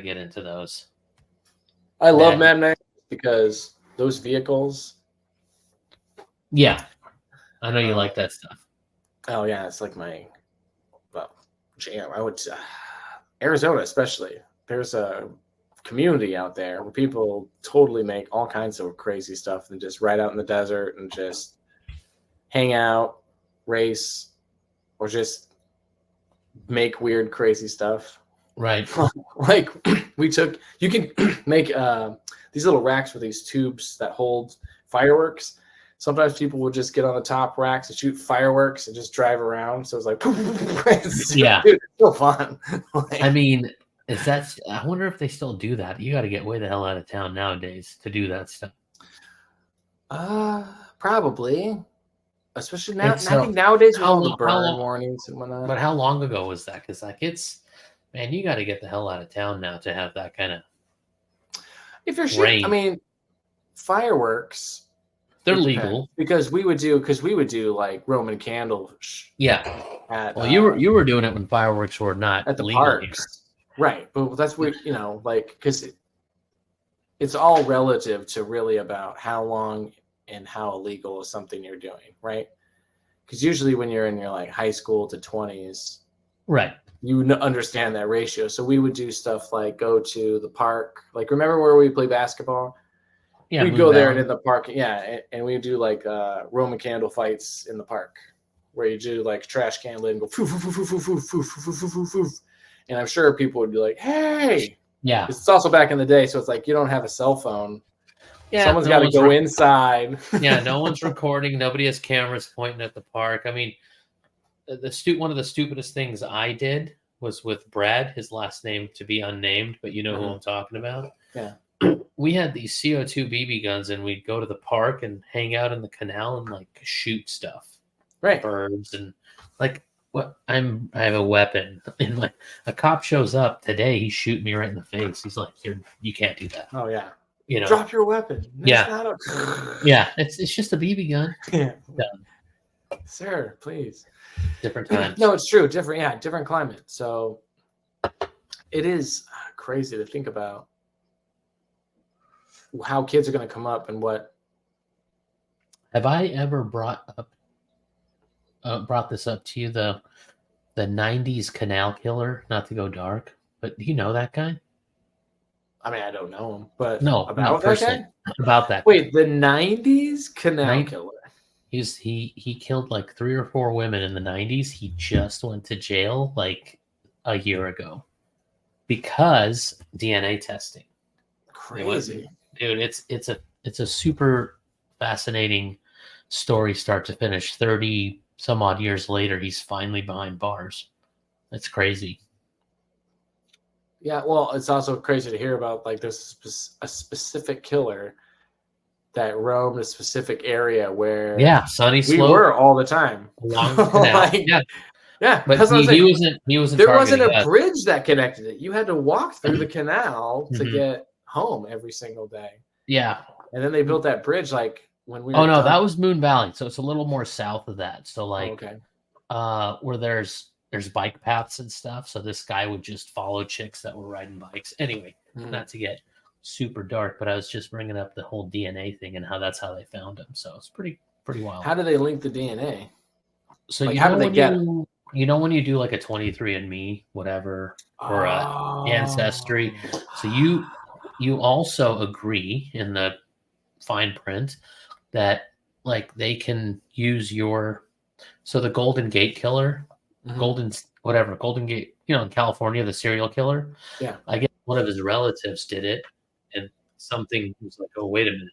get into those. I love Mad Max because those vehicles. Yeah. I know you like that stuff. Oh, yeah. It's like my jam. I would Arizona especially. There's a community out there where people totally make all kinds of crazy stuff and just ride out in the desert and just hang out, race, or just make weird, crazy stuff. Right. Like you can make these little racks with these tubes that hold fireworks. Sometimes people will just get on the top racks and shoot fireworks and just drive around. So it's like, yeah, dude, it's so fun. I mean, I wonder if they still do that. You got to get way the hell out of town nowadays to do that stuff. Probably. Especially now. I think nowadays with all the burn warnings and whatnot. But how long ago was that? Because man, you got to get the hell out of town now to have that kind of. If you're shooting, I mean, fireworks. They're legal because we would do like Roman candle. Yeah. Well, you were doing it when fireworks were not at the legal parks, right? But that's where like because it's all relative to really about how long and how illegal is something you're doing, right? Because usually when you're in your like high school to 20s, right, you understand that ratio. So we would do stuff like go to the park. Like remember where we play basketball? Yeah, we'd go there and in the park, and we do like Roman candle fights in the park, where you do like trash can lid and go foo, foo, foo, foo, foo, foo, foo, foo, foo, foo, foo. And I'm sure people would be like, "Hey!" Yeah, it's also back in the day, so it's like you don't have a cell phone. Yeah, someone's got to go inside. Yeah, no one's recording. Nobody has cameras pointing at the park. I mean, one of the stupidest things I did was with Brad. His last name to be unnamed, but you know who I'm talking about. Yeah. We had these CO2 BB guns, and we'd go to the park and hang out in the canal and like shoot stuff, right? Birds and like what? I have a weapon, and like a cop shows up today, he's shooting me right in the face. He's like, "You can't do that." Oh yeah, drop your weapon. Yeah, yeah, it's just a BB gun. Yeah, sir, please. Different times. No, it's true. Different climate. So it is crazy to think about how kids are going to come up and what. Have I ever brought this up to you, the 90s canal killer? Not to go dark, but do you know that guy? I mean, I don't know him, but about that guy? About that Wait, the 90s canal killer. He killed like 3 or 4 women in the 90s. He just went to jail like a year ago because DNA testing. Crazy. Dude, it's a super fascinating story start to finish. 30 some odd years later, he's finally behind bars. That's crazy. Yeah, well, it's also crazy to hear about like there's a specific killer that roamed a specific area where Sunny Slope. We were all the time along the canal. Yeah, but he wasn't. There wasn't a bridge that connected it. You had to walk through the canal to get home every single day. Yeah, and then they built that bridge like when we. That was Moon Valley, so it's a little more south of that. So like, where there's bike paths and stuff. So this guy would just follow chicks that were riding bikes. Anyway, not to get super dark, but I was just bringing up the whole DNA thing and that's how they found him. So it's pretty wild. How do they link the DNA? So like, how do they get it? You know when you do like a 23andMe, whatever, or Ancestry. So you also agree in the fine print that like they can use the Golden Gate Killer, Golden Gate, in California, the serial killer. Yeah. I guess one of his relatives did it, and something was like, oh, wait a minute.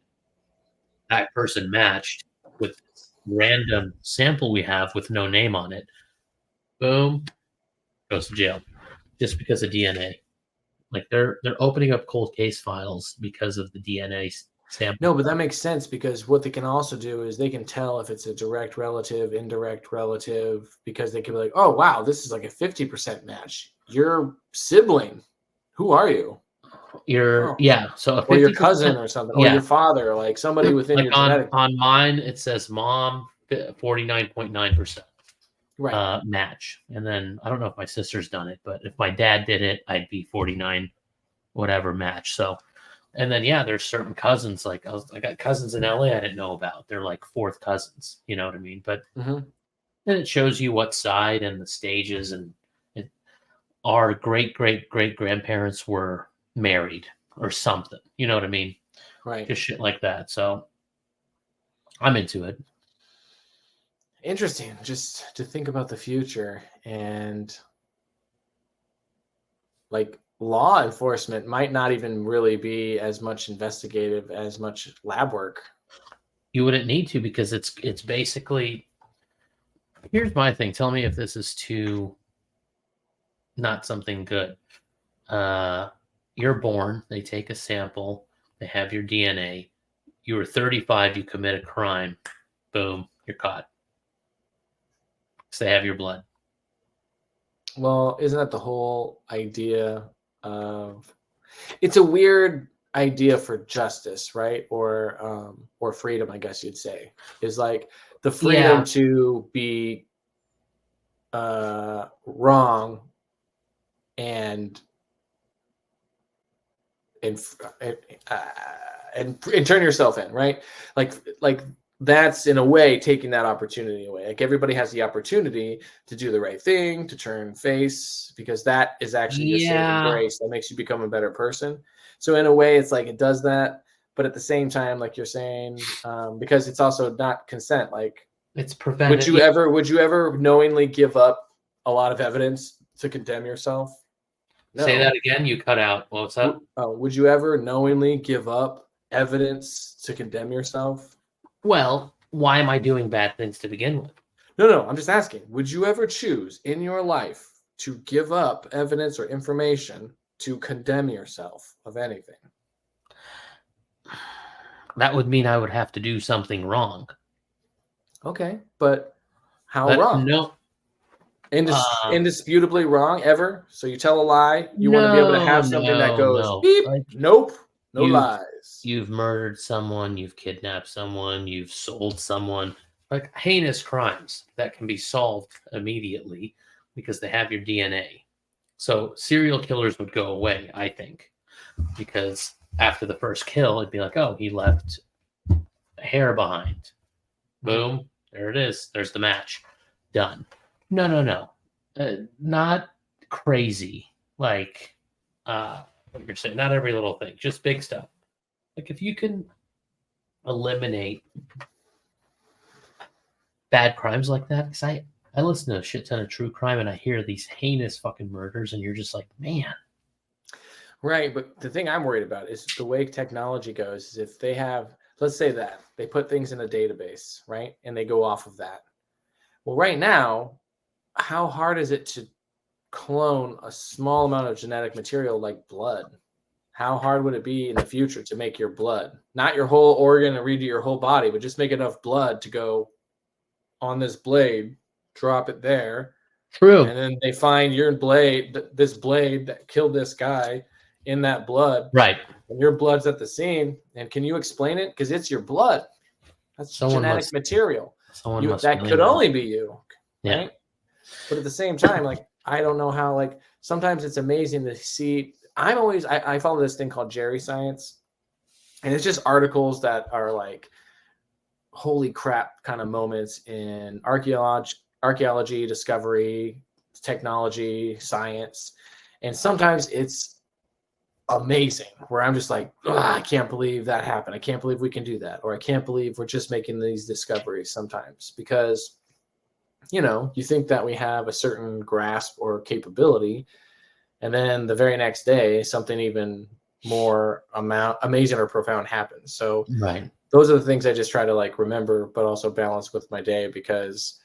That person matched with this random sample we have with no name on it. Boom, goes to jail just because of DNA. Like they're opening up cold case files because of the DNA sample. No, but that makes sense because what they can also do is they can tell if it's a direct relative, indirect relative, because they can be like, oh, wow, this is like a 50% match. Your sibling. Who are you? So or your cousin or something, or your father, like somebody within your genetic. On mine, it says mom 49.9%. Right. Match. And then I don't know if my sister's done it, but if my dad did it, I'd be 49 whatever match. So, and then there's certain cousins, like I got cousins in LA I didn't know about. They're like fourth cousins, you know what I mean? But then it shows you what side and the stages, and our great grandparents were married or something, you know what I mean? Right. Just shit like that. So I'm into it. Interesting, just to think about the future, and like law enforcement might not even really be as much investigative, as much lab work. You wouldn't need to, because it's basically, here's my thing. Tell me if this is too not something good. You're born, they take a sample, they have your DNA. You were 35, you commit a crime, boom, you're caught. So they have your blood. Well, isn't that the whole idea of? It's a weird idea for justice, right? Or freedom, I guess you'd say, is like the freedom to be wrong and turn yourself in, right? Like that's in a way taking that opportunity away. Like everybody has the opportunity to do the right thing, to turn face, because that is actually your saving grace that makes you become a better person. So in a way, it's like it does that, but at the same time, like you're saying, because it's also not consent. Like it's prevented. Would you ever knowingly give up a lot of evidence to condemn yourself? No. Say that again. You cut out. What's that? Would you ever knowingly give up evidence to condemn yourself? Well, why am I doing bad things to begin with? No. I'm just asking. Would you ever choose in your life to give up evidence or information to condemn yourself of anything? That would mean I would have to do something wrong. Okay, but how wrong? No. Indisputably wrong ever? So you tell a lie, you want to be able to have something that goes beep, like, nope, no lies. You've murdered someone, you've kidnapped someone, you've sold someone. Like heinous crimes that can be solved immediately because they have your DNA. So serial killers would go away, I think, because after the first kill, it'd be like, oh, he left a hair behind. Boom, there it is. There's the match. Done. No. Not crazy. Like what you're saying. Not every little thing. Just big stuff. Like if you can eliminate bad crimes like that, because I listen to a shit ton of true crime and I hear these heinous fucking murders and you're just like, man. Right, but the thing I'm worried about is the way technology goes is if they have, let's say that they put things in a database, right? And they go off of that. Well, right now, how hard is it to clone a small amount of genetic material like blood? How hard would it be in the future to make your blood? Not your whole organ and redo your whole body, but just make enough blood to go on this blade, drop it there. True. And then they find this blade that killed this guy in that blood. Right. And your blood's at the scene. And can you explain it? Because it's your blood. That's genetic material. That could only be you. Right? Yeah. But at the same time, like, I don't know how, like, sometimes it's amazing to see. I follow this thing called Jerry Science. And it's just articles that are like, holy crap kind of moments in archaeology, discovery, technology, science. And sometimes it's amazing where I'm just like, I can't believe that happened. I can't believe we can do that. Or I can't believe we're just making these discoveries sometimes because, you think that we have a certain grasp or capability. And then the very next day, something even more amazing or profound happens. So right. Those are the things I just try to like remember, but also balance with my day because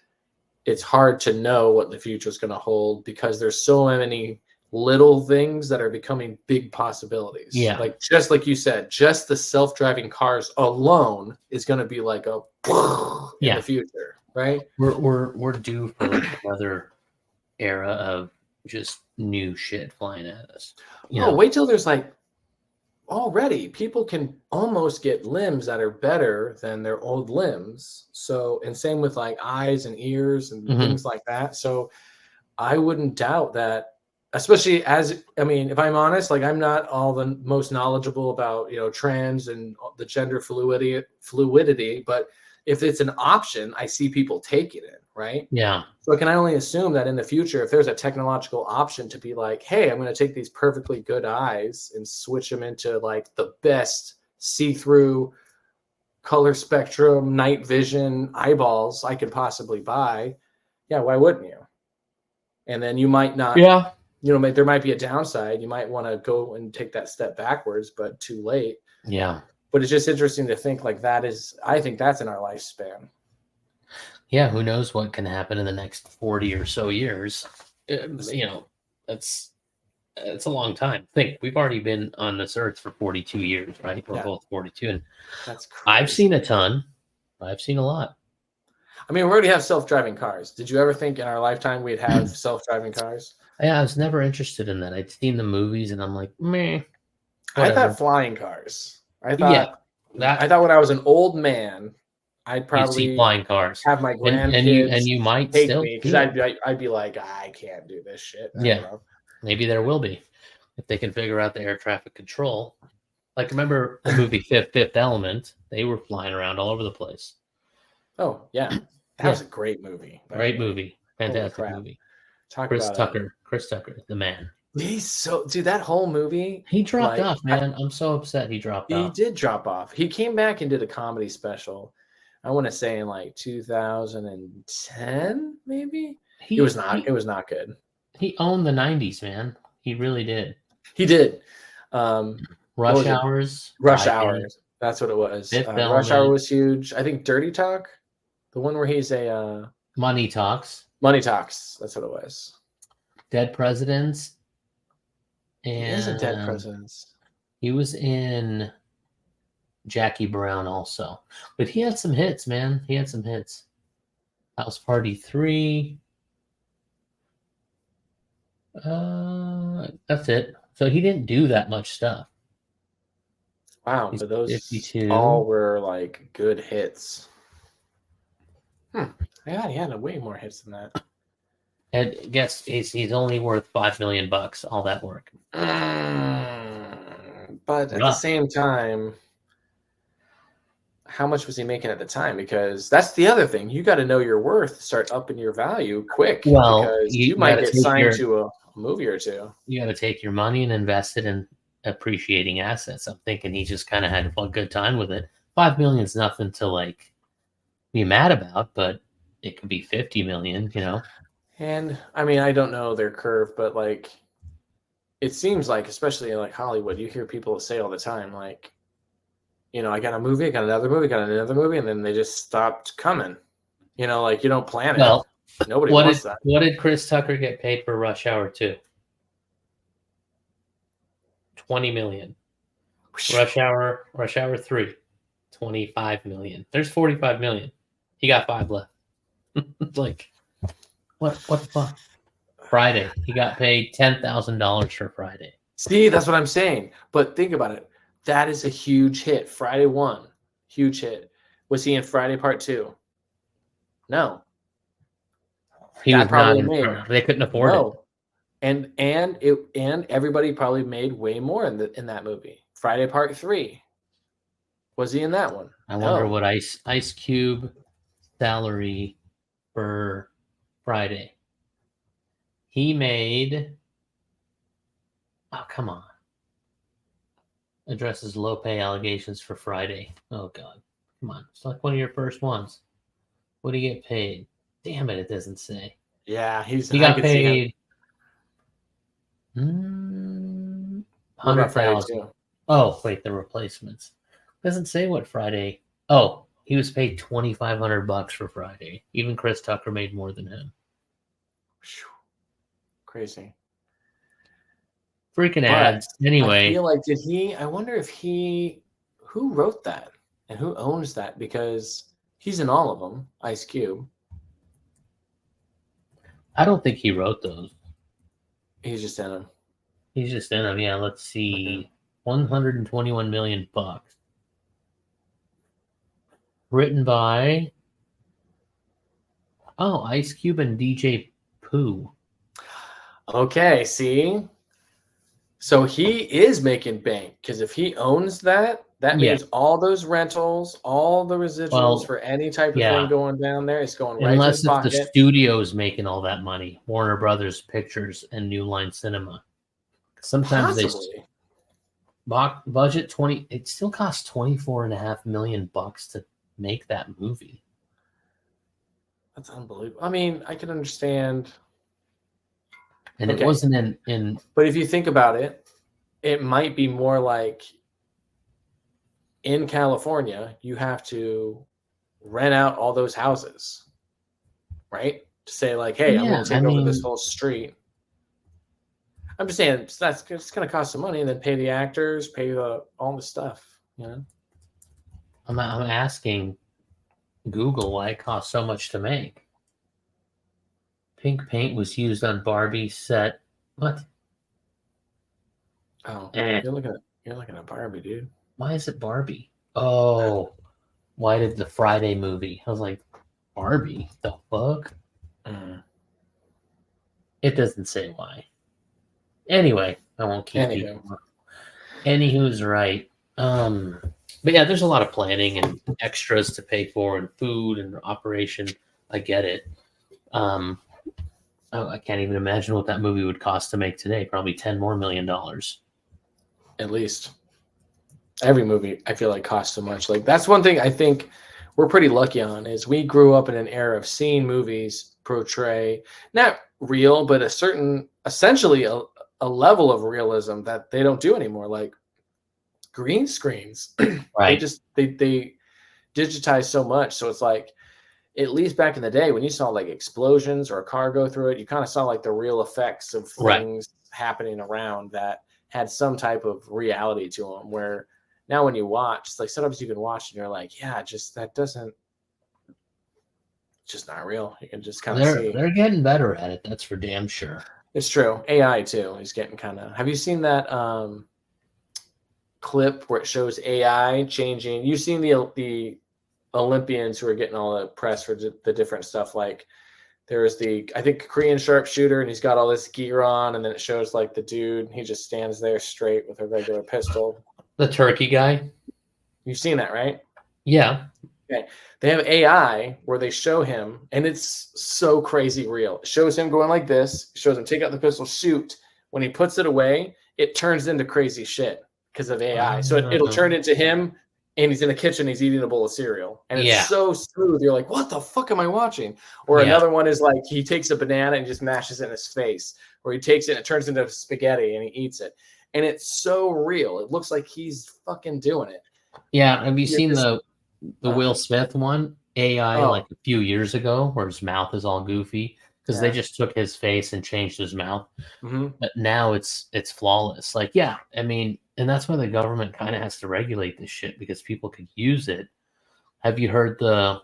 it's hard to know what the future is going to hold because there's so many little things that are becoming big possibilities. Yeah. Like just like you said, just the self-driving cars alone is going to be like a in the future, right? We're due for like another era of just new shit flying at us. Wait till there's like already people can almost get limbs that are better than their old limbs. So, and same with like eyes and ears and things like that. So I wouldn't doubt that, especially if I'm honest, like I'm not all the most knowledgeable about, trends and the gender fluidity, but if it's an option, I see people taking it. Right. Yeah. So can I only assume that in the future, if there's a technological option to be like, hey, I'm going to take these perfectly good eyes and switch them into like the best see-through color spectrum, night vision eyeballs I could possibly buy. Yeah. Why wouldn't you? And then you might not, there might be a downside. You might want to go and take that step backwards, but too late. Yeah. But it's just interesting to think like I think that's in our lifespan. Yeah, who knows what can happen in the next 40 or so years. It's a long time. Think, we've already been on this earth for 42 years, right? We're both 42. And that's crazy. I've seen a ton. I've seen a lot. I mean, we already have self-driving cars. Did you ever think in our lifetime we'd have self-driving cars? Yeah, I was never interested in that. I'd seen the movies and I'm like, meh. Whatever. I thought flying cars. I thought when I was an old man, I'd probably see flying cars, have my grandkids and you might take still me because I'd be like, I can't do this shit. I don't know. Maybe there will be if they can figure out the air traffic control. Like, remember the movie Fifth Element? They were flying around all over the place. Oh yeah, that was a great movie. Great movie, fantastic movie. Chris Tucker, the man. He's so dude. That whole movie, he dropped off, man. I'm so upset he dropped off. He did drop off. He came back and did a comedy special. I want to say in like 2010, maybe. It was not good. He owned the 90s, man. He really did. He did. Rush Hours. That's what it was. Rush Hour was huge. I think Dirty Talk, the one where he's a Money Talks. Money Talks. That's what it was. Dead Presidents. And he isn't Dead Presidents. He was in Jackie Brown also, but he had some hits, man. He had some hits. House Party 3. That's it. So he didn't do that much stuff. Wow, so those 52. All were like good hits. Yeah, he had way more hits than that. And guess he's only worth $5 million. All that work. But at the same time, how much was he making at the time? Because that's the other thing. You got to know your worth, start upping your value quick. Well, because you might get signed to a movie or two. You got to take your money and invest it in appreciating assets. I'm thinking he just kind of had a good time with it. $5 million is nothing to like be mad about, but it could be 50 million, you know. And I mean, I don't know their curve, but like, it seems like, especially in like Hollywood, you hear people say all the time, like, you know, I got a movie, I got another movie, and then they just stopped coming. You know, like you don't plan it. Well, nobody wants that. What did Chris Tucker get paid for Rush Hour 2? 20 million. Rush Hour 3, 25 million. There's 45 million. He got 5 left. Like, what the fuck? Friday. He got paid $10,000 for Friday. See, that's what I'm saying. But think about it. That is a huge hit. Friday 1, huge hit. Was he in Friday Part 2? No. He was not in. They couldn't afford it. And everybody probably made way more in that movie. Friday Part 3. Was he in that one? I wonder what Ice Cube salary for Friday. He made. Oh, come on. Addresses low pay allegations for Friday. Oh God, come on! It's like one of your first ones. What do you get paid? Damn it! It doesn't say. Yeah, he got paid. 100,000. Oh wait, the replacements doesn't say what Friday. Oh, he was paid $2,500 for Friday. Even Chris Tucker made more than him. Crazy. Freaking ads. Anyway, I feel like I wonder if who wrote that and who owns that, because he's in all of them. Ice Cube. I don't think he wrote those. He's just in them. Yeah, let's see. $121 million. Written by Ice Cube and DJ Pooh. Okay, see? So he is making bank, because if he owns that means all those rentals, all the residuals for any type of thing going down there, it's going right to his pocket. Unless the studio's making all that money, Warner Brothers Pictures and New Line Cinema. Sometimes Possibly. Budget 20. It still costs $24.5 million to make that movie. That's unbelievable. I mean, I can understand. And it wasn't in. But if you think about it, it might be more like in California, you have to rent out all those houses, right? To say like, hey, I'm going to take over this whole street. I'm just saying it's going to cost some money, and then pay the actors, pay all the stuff. You know. I'm asking Google why it costs so much to make. Pink paint was used on Barbie's set. What? Oh, you're looking at You're looking at Barbie, dude. Why is it Barbie? Oh, why did the Friday movie? I was like, Barbie? The fuck? It doesn't say why. Anyway, I won't keep people. Anywho's right. But yeah, there's a lot of planning and extras to pay for, and food and operation. I get it. I can't even imagine what that movie would cost to make today. Probably $10 million more. At least. Every movie, I feel like, costs so much. Like, that's one thing I think we're pretty lucky on, is we grew up in an era of seeing movies portray not real, but essentially a level of realism that they don't do anymore. Like green screens, right? They digitize so much, so it's like, at least back in the day when you saw like explosions or a car go through it, you kind of saw like the real effects of things happening around that had some type of reality to them. Where now when you watch, it's like sometimes you can watch and you're like, yeah, just that doesn't, it's just not real. You can just kind of see. They're getting better at it. That's for damn sure. It's true. AI too is getting kind of. Have you seen that clip where it shows AI changing? You've seen the Olympians who are getting all the press for the different stuff. Like there's I think Korean sharpshooter, and he's got all this gear on, and then it shows like the dude, he just stands there straight with a regular pistol. The turkey guy. You've seen that, right? Yeah. Okay. They have AI where they show him, and it's so crazy real. It shows him going like this, shows him take out the pistol, shoot. When he puts it away, it turns into crazy shit because of AI. So it'll turn into him, and he's in the kitchen, he's eating a bowl of cereal. And it's so smooth. You're like, what the fuck am I watching? Or another one is like, he takes a banana and just mashes it in his face. Or he takes it and it turns into spaghetti and he eats it. And it's so real. It looks like he's fucking doing it. Yeah. Have you seen the Will Smith one? AI like a few years ago, where his mouth is all goofy. Because they just took his face and changed his mouth. Mm-hmm. But now it's flawless. Like, yeah, I mean, and that's why the government kind of has to regulate this shit, because people could use it. Have you heard the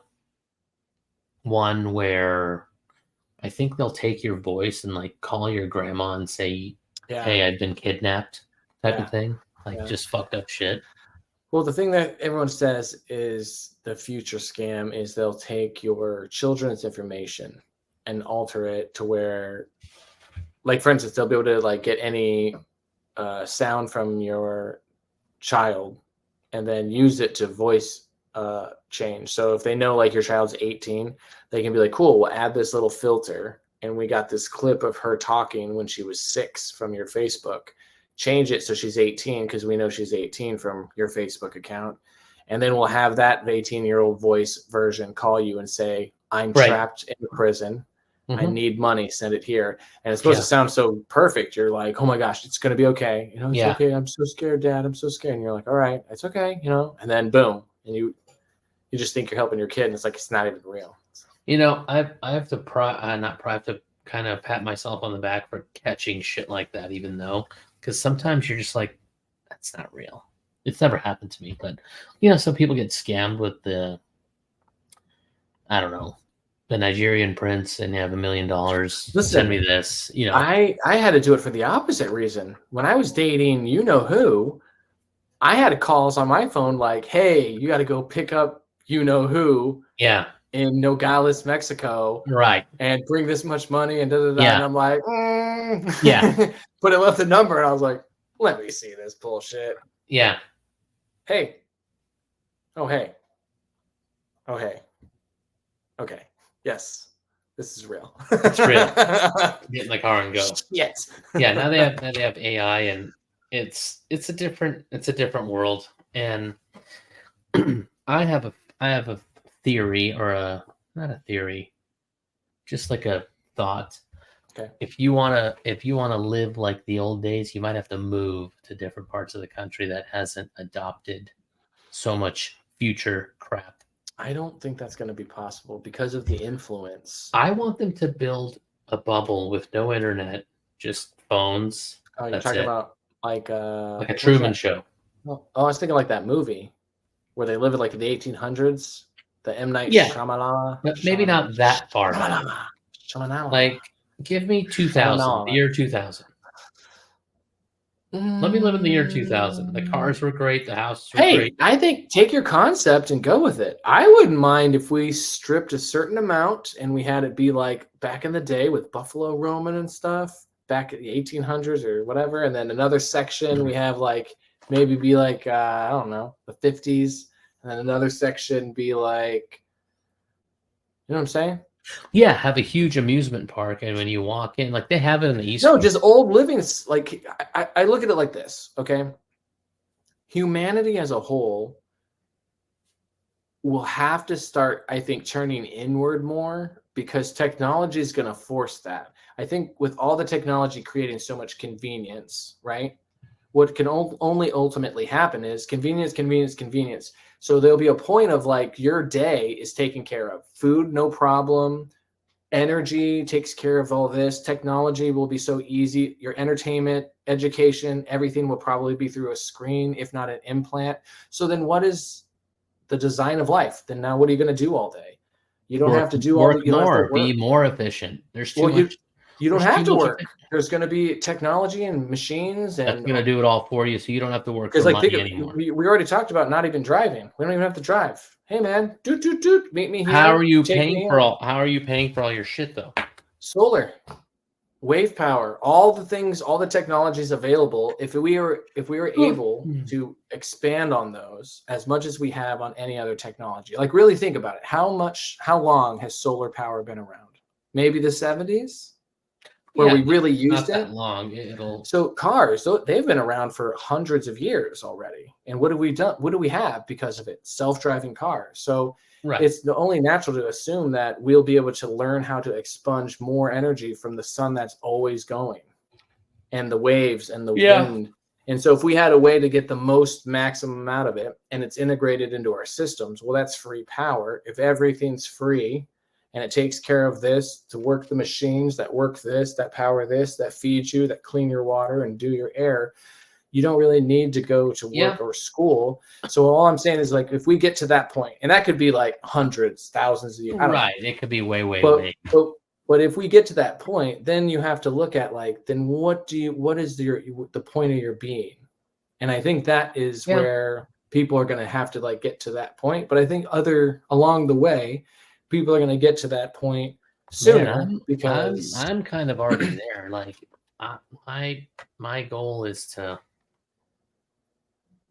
one where I think they'll take your voice and like call your grandma and say, hey, I've been kidnapped type of thing? Like just fucked up shit. Well, the thing that everyone says is the future scam is they'll take your children's information and alter it to where, like, for instance, they'll be able to like get any sound from your child and then use it to voice change. So if they know like your child's 18, they can be like, cool, we'll add this little filter, and we got this clip of her talking when she was 6 from your Facebook. Change it so she's 18 because we know she's 18 from your Facebook account. And then we'll have that 18-year-old voice version call you and say, I'm trapped in a prison. I need money. Send it here. And it's supposed to sound so perfect. You're like, oh my gosh, it's going to be okay. You know, it's okay. I'm so scared, Dad. I'm so scared. And you're like, all right, it's okay. You know, and then boom. And you just think you're helping your kid. And it's like, it's not even real. You know, I have to to kind of pat myself on the back for catching shit like that, even though, because sometimes you're just like, that's not real. It's never happened to me. But, you know, some people get scammed with I don't know, the Nigerian prince, and you have $1 million. Listen, send me this. You know, I had to do it for the opposite reason. When I was dating, you know who, I had calls on my phone like, "Hey, you got to go pick up you know who." In Nogales, Mexico, right? And bring this much money and da da da. And I'm like, but it left the number, and I was like, "Let me see this bullshit." Yeah. Hey. Oh hey. Oh hey. Okay. Yes, this is real. It's real. Get in the car and go. Yes. Yeah. Now they have AI, and it's a different world. And I have a theory, or not a theory, just like a thought. Okay. If you wanna live like the old days, you might have to move to different parts of the country that hasn't adopted so much future crap. I don't think that's going to be possible because of the influence. I want them to build a bubble with no internet, just phones. Oh, you're talking about like a Truman Show. Oh, I was thinking like that movie where they live in like the 1800s, the M. Night Shyamalan. But maybe not that far back. Like, give me 2000, the year 2000. Let me live in the year 2000. The cars were great. The houses were Hey, great. I think take your concept and go with it. I wouldn't mind if we stripped a certain amount and we had it be like back in the day with Buffalo Roman and stuff, back at the 1800s or whatever. And then another section we have like maybe be like, I don't know, the 50s. And then another section be like, you know what I'm saying? Yeah, have a huge amusement park, and when you walk in, like they have it in the East. No, just old living. Like I look at it like this, okay? Humanity as a whole will have to start, I think, turning inward more because technology is going to force that. I think with all the technology creating so much convenience, right? What can only ultimately happen is convenience, convenience, convenience. So there'll be a point of like your day is taken care of. Food, no problem. Energy takes care of all this. Technology will be so easy. Your entertainment, education, everything will probably be through a screen, if not an implant. So then what is the design of life? Then now what are you going to do all day? You don't have to do all the, you don't have to work. Be more efficient. There's too much. You don't have to work. There's going to be technology and machines, and that's going to do it all for you, so you don't have to work for like, money anymore. We already talked about not even driving. We don't even have to drive. Hey man, meet me here. How are you paying for all your shit though? Solar, wave power, all the things, all the technologies available. If we were able to expand on those as much as we have on any other technology, like really think about it. How long has solar power been around? Maybe the 70s. Where we really used it. Not that long. So cars, they've been around for hundreds of years already. And what have we done? What do we have because of it? Self-driving cars. So it's only natural to assume that we'll be able to learn how to expunge more energy from the sun that's always going and the waves and the wind. And so if we had a way to get the most maximum amount of it and it's integrated into our systems, well, that's free power. If everything's free, and it takes care of this to work the machines that work this, that power this, that feed you, that clean your water and do your air. You don't really need to go to work or school. So all I'm saying is like, if we get to that point, and that could be like hundreds, thousands of years. Right. It could be way. But if we get to that point, then you have to look at like, then what is the point of your being? And I think that is where people are going to have to like get to that point. But I think along the way, people are going to get to that point sooner because I'm kind of already there. Like my goal is to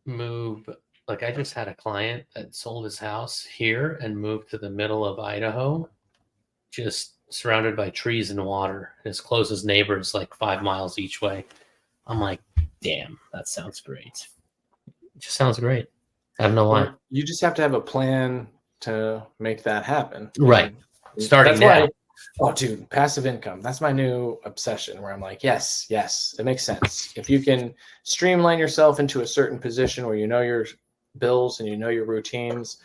move. Like I just had a client that sold his house here and moved to the middle of Idaho, just surrounded by trees and water. His closest neighbor is like 5 miles each way. I'm like, damn, that sounds great. It just sounds great. I have no why. You just have to have a plan to make that happen. Right. Starting now. Oh, dude, passive income. That's my new obsession where I'm like, yes, it makes sense. If you can streamline yourself into a certain position where you know your bills and you know your routines,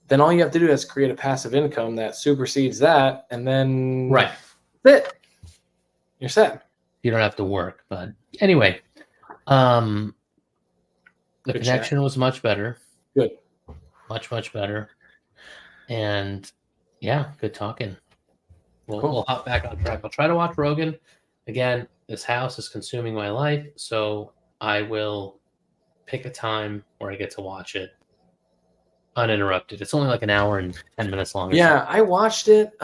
then all you have to do is create a passive income that supersedes that. And then that's it. You're set. You don't have to work. But anyway, the connection was much better. Good. Much, much better. And good talking. We'll hop back on track. I'll try to watch Rogan. Again, this house is consuming my life, so I will pick a time where I get to watch it uninterrupted. It's only like an hour and 10 minutes long. Yeah, I watched it.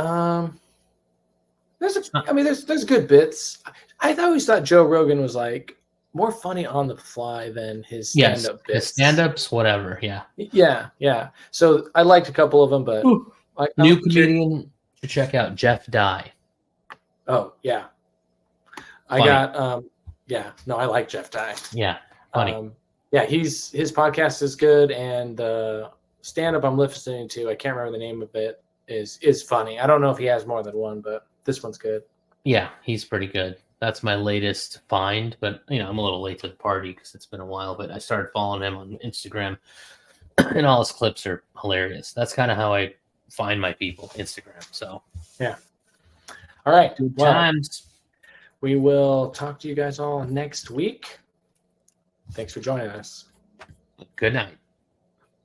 There's good bits. I always thought Joe Rogan was like more funny on the fly than his stand-up bits. His stand-ups, whatever. Yeah. So I liked a couple of them, but new comedian to check out, Jeff Dye. Oh yeah, I like Jeff Dye. Yeah, funny. His podcast is good, and the stand-up I'm listening to, I can't remember the name of it, is funny. I don't know if he has more than one, but this one's good. Yeah, he's pretty good. That's my latest find, but I'm a little late to the party because it's been a while. But I started following him on Instagram, and all his clips are hilarious. That's kind of how I find my people, Instagram. So yeah. All right. Good times. We will talk to you guys all next week. Thanks for joining us. Good night.